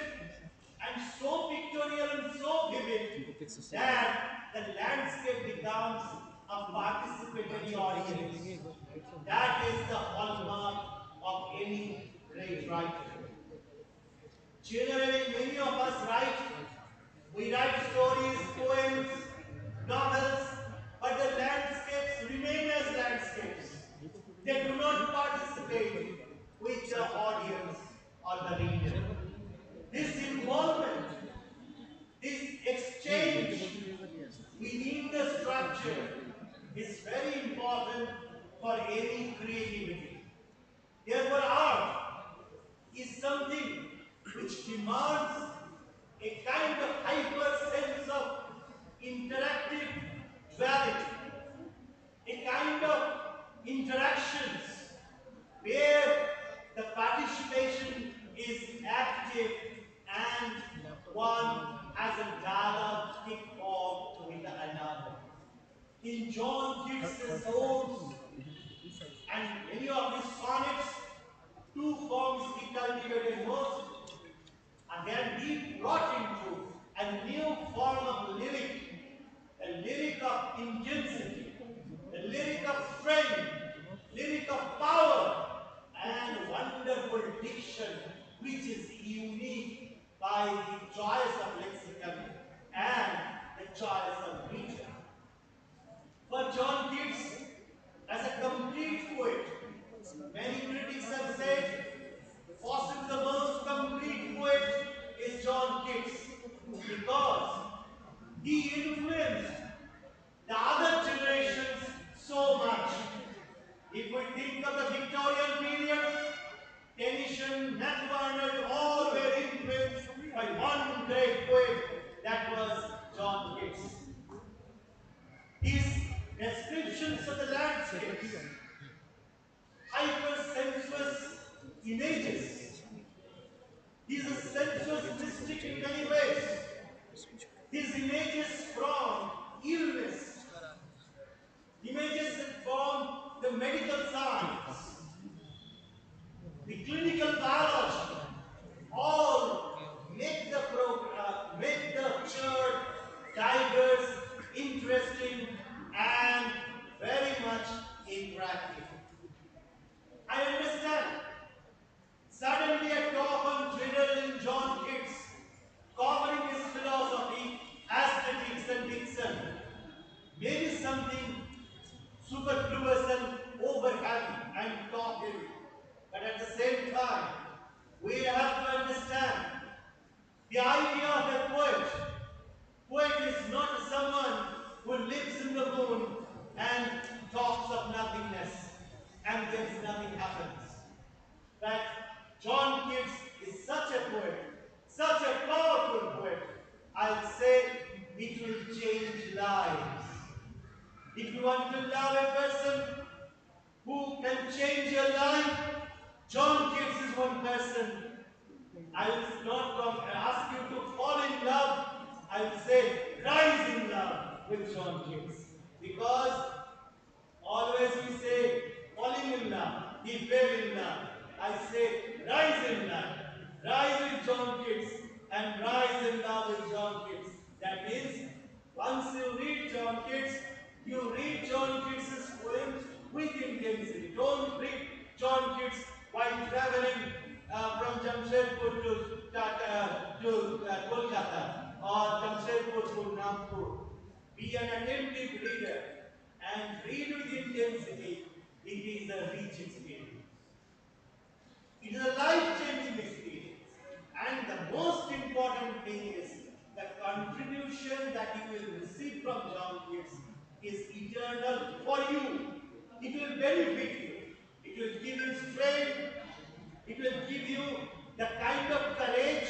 and so pictorial and so vivid that the landscape becomes a participatory audience. That is the hallmark of any great writer. Generally, many of us write, we write stories, poems, novels, but the landscapes remain as landscapes. They do not participate with the audience or the reader. This involvement, this exchange within the structure is very important for any creativity. Therefore, art is something which demands a kind of hyper sense of interactive duality, a kind of interactions where the participation is active and one has a dialogue kick off with another. In John Keats' odes and many of his sonnets, two forms he cultivated most. Again, he brought into a new form of lyric, a lyric of intensity, a lyric of strength, lyric of power, and wonderful diction, which is unique by the choice of lexicon and the choice of meter. For John Keats, as a complete poet, many critics have said possibly the most complete poet is John Keats because he influenced the other generations so much. If we think of the Victorian period, Tennyson, Matthew Arnold, all were influenced by one great poet, that was John Keats. His descriptions of the landscapes, hyper-sensuous images. He is a sensuous mystic in many ways. His images from illness, images from the medical science, the clinical biology, all make the church diverse, interesting, and very much interactive. I understand. Suddenly a talk on drill in John Keats, covering his philosophy, aesthetics, and diction, maybe something superfluous and overheavy and talkative. But at the same time, we have to understand the idea of a poet. Poet is not someone who lives in the moon and talks of nothingness and then nothing happens. But John Keats is such a poet, such a powerful poet. I'll say it will change lives. If you want to love a person who can change your life, John Keats is one person. I will not ask you to fall in love. I will say rise in love with John Keats. Because always we say falling in love, he fell in love. I say rise in love. Rise with John Keats and rise in love with John Keats. That means once you read John Keats, you read John Keats' poems with intensity. Don't read John Keats while traveling from Jamshedpur to Kolkata or Jamshedpur to Nagpur. Be an attentive reader and read with intensity. It is a rich experience. It is a life-changing experience. And the most important thing is the contribution that you will receive from John Keats is eternal for you. It will benefit you. It will give you strength. It will give you the kind of courage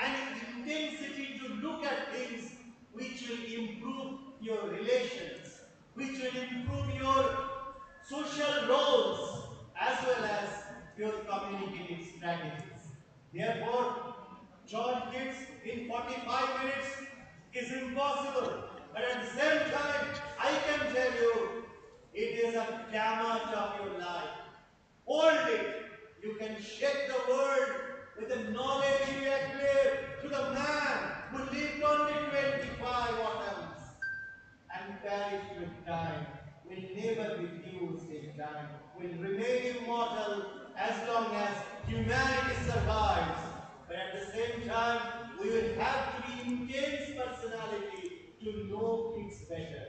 and intensity to look at things which will improve your relations, which will improve your social roles as well as your communicating strategies. Therefore, John Keats in 45 minutes is impossible. But at the same time, I can tell you, it is a gamut of your life. Hold it. You can shake the world with the knowledge you acquire to the man who lived only 25 autumns and perished with time, will never be fused in time, will remain immortal as long as humanity survives. But at the same time, we will have to be intense personality to know Keats better.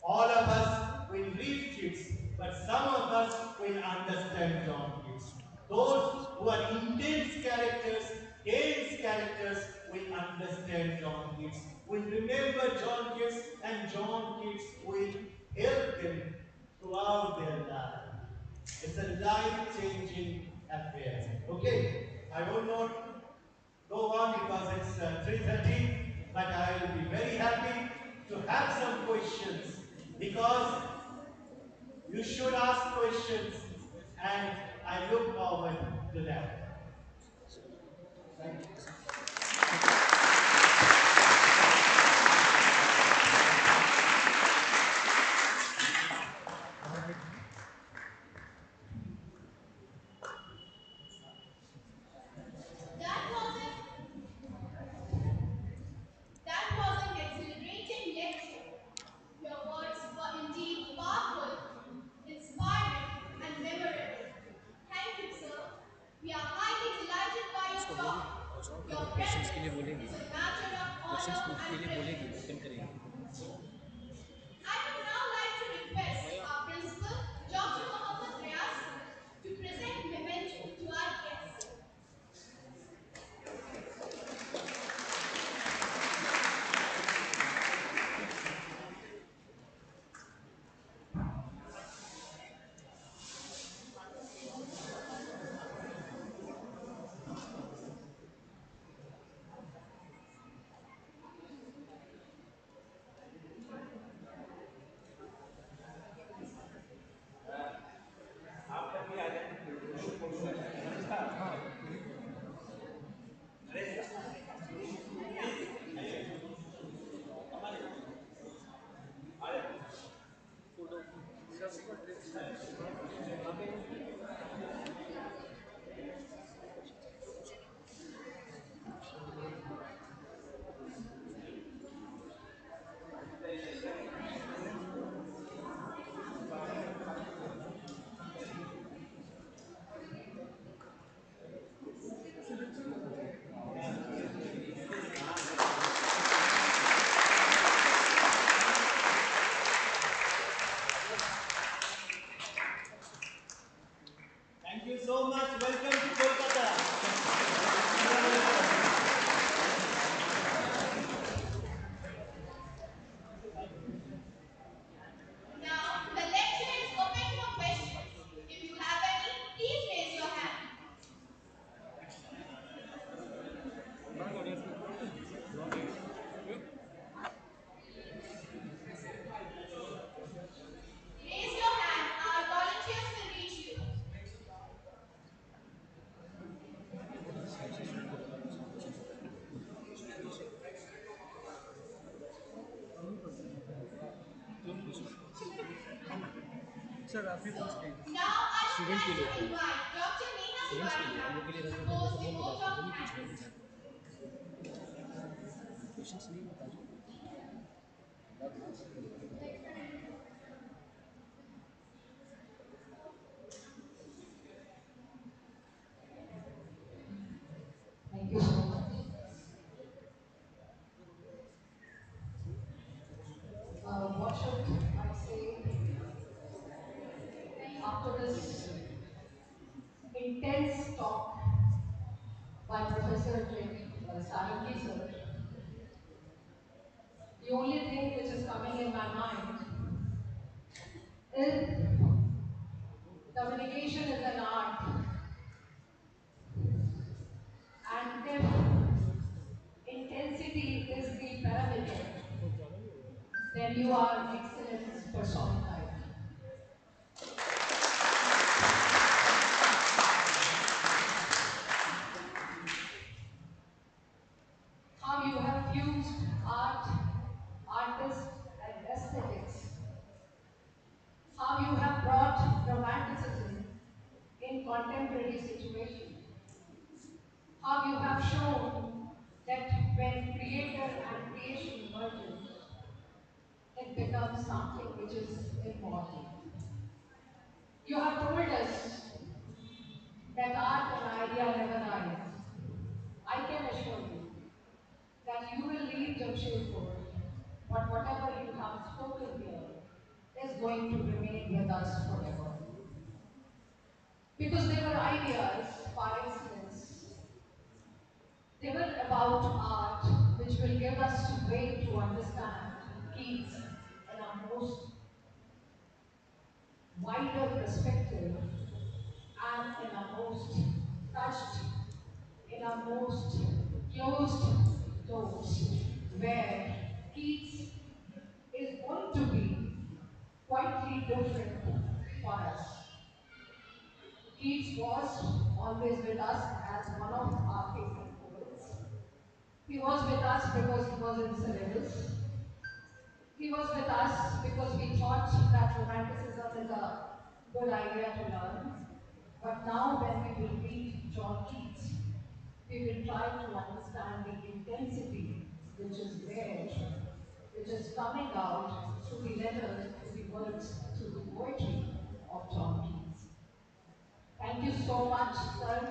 All of us will read Keats, but some of us will understand John Keats. Those who are intense characters, tense characters, will understand John Keats, will remember John Keats, and John Keats will help them throughout their life. It's a life-changing affair. Okay, I will not go on because it's 3:30, but I will be very happy to have some questions because you should ask questions and I look forward to that. Thank you. We are highly delighted by your उसको बोलो talk. आ जाओ फिर Your वो questions के लिए presence बोलेगी, is a matter of questions honor पूछने के and लिए बोलेगी, privilege. ओपन करेगी। I would now like to request our principal, Dr. Mohammad Riasi, to present memento to our guests. Thank you so much. Welcome to Kolkata. Now, the lecture is open for questions. If you have any, please raise your hand. Raise your hand. Our volunteers will reach you. Sir आपने पूछ लें Now, I would students के like लिए to invite Dr. Neha students के लिए हम लोग के लिए Swarnika to रखा था, propose जैसे a वो vote बताते हैं, of वो नहीं पूछ confidence. रहे क्वेश्चंस नहीं बता जो Thank you so much. What should I say after this intense talk by Professor Jaydeep Sarangi sir? The only thing which is coming in my mind is communication is an art, and if intensity is the parameter, then you are excellence personified. How you have fused art, artist, and aesthetics. How you have brought romanticism in contemporary situations. How you have shown that when creator and creation merges, it becomes something which is immortal. You have told us that art and idea never dies. I can assure you that you will leave Jamshedpur, but whatever you have spoken here is going to remain with us forever. Because they were ideas, for instance, they were about art, which will give us way to understand Keats in a most wider perspective and in a most touched, in a most closed doors, where Keats is going to be quietly different for us. Keats was always with us as one of our favorite poets. He was with us because he was in syllabus. He was with us because we thought that romanticism is a good idea to learn. But now, when we will read John Keats, we will try to understand the intensity which is there, which is coming out through the letters, through the words, through the poetry of John Keats. Thank you so much, sir.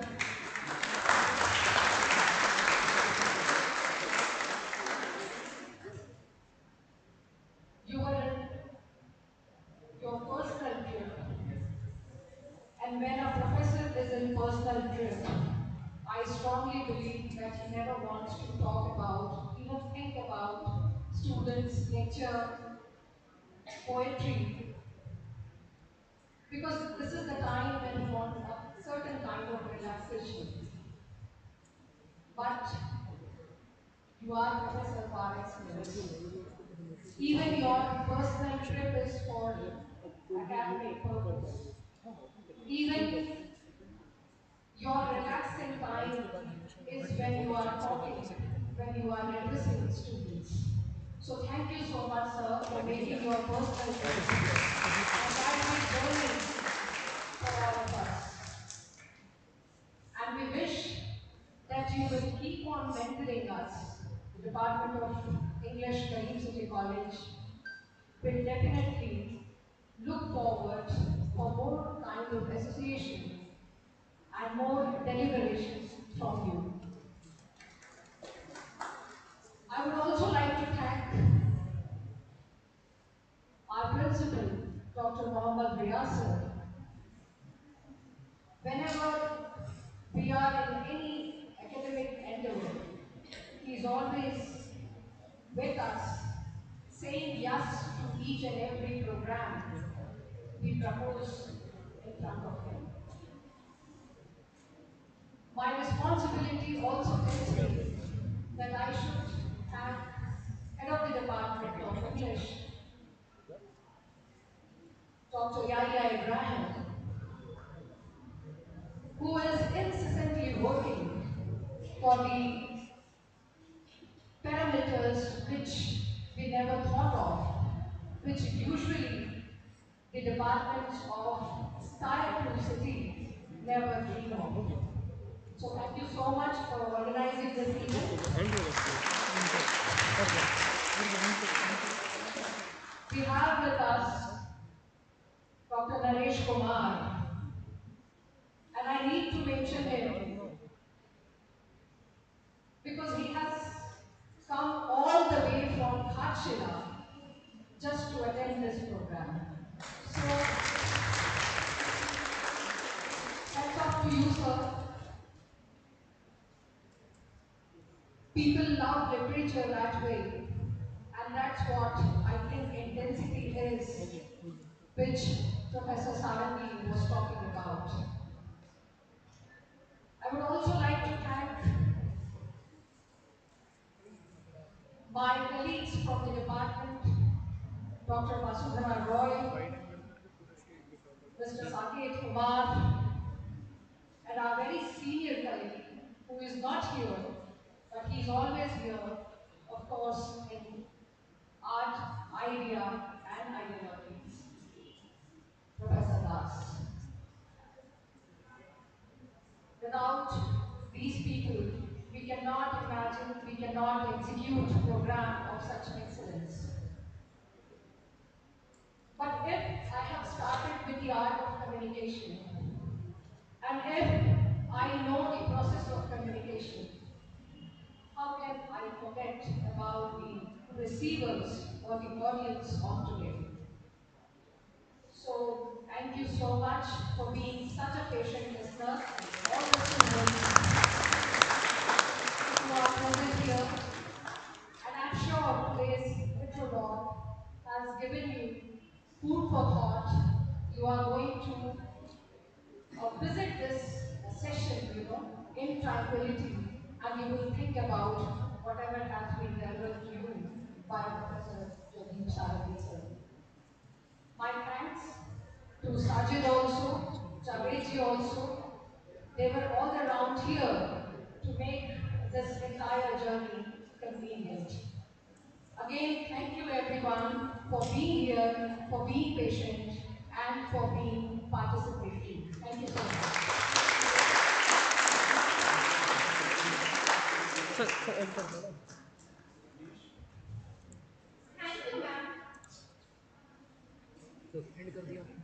You were in your personal trip, and when a professor is in personal trip, I strongly believe that he never wants to talk about, even think about students, lecture, poetry, because this is the time when he wants a certain kind of relaxation. But you are professor par excellence. Even your personal trip is for academic purpose. Even your relaxing time is when you are talking, when you are addressing students. So thank you so much, sir, for making your personal trip a dynamic journey for all of us. And we wish that you will keep on mentoring us. The Department of English, Karim City College, will definitely look forward for more kind of association and more deliberations from you. I would also like to thank our principal, Dr. Mohammad Riyasar. Whenever we are in any academic endeavor, he is always with us, saying yes to each and every program we propose in front of him. My responsibility also tells me that I should thank head of the Department of English, Dr. Yahya Ibrahim, who is incessantly working for the parameters which we never thought of, which usually the departments of Tier 2 cities never dream of. So thank you so much for organizing this event. We have with us Dr. Naresh Kumar, and I need to mention him because he has come all the way from Khatshila just to attend this program. So, hats off to you, sir. People love literature that way, and that's what I think intensity is, which Professor Sarangi was talking about. I would also like to thank my colleagues from the department, Dr. Vasudhara Roy, Mr. Saket Kumar, and our very senior colleague who is not here, but he's always here, of course, in art, idea, and ideologies, Professor Das. Without these people, we cannot imagine, we cannot execute a program of such excellence. But if I have started with the art of communication, and if I know the process of communication, how can I forget about the receivers or the audience of today? So, thank you so much for being such a patient listener. All the students who are present here, and I'm sure today's Literologue has given you food for thought. You are going to visit this session, in tranquility, and you will think about whatever has been delivered to you by Professor Jaydeep Sarangi sir. My thanks to Sajid also, Javed also. They were all around here to make this entire journey convenient. Again, thank you everyone for being here, for being patient, and for being participatory. Thank you so much. Thank you, ma'am.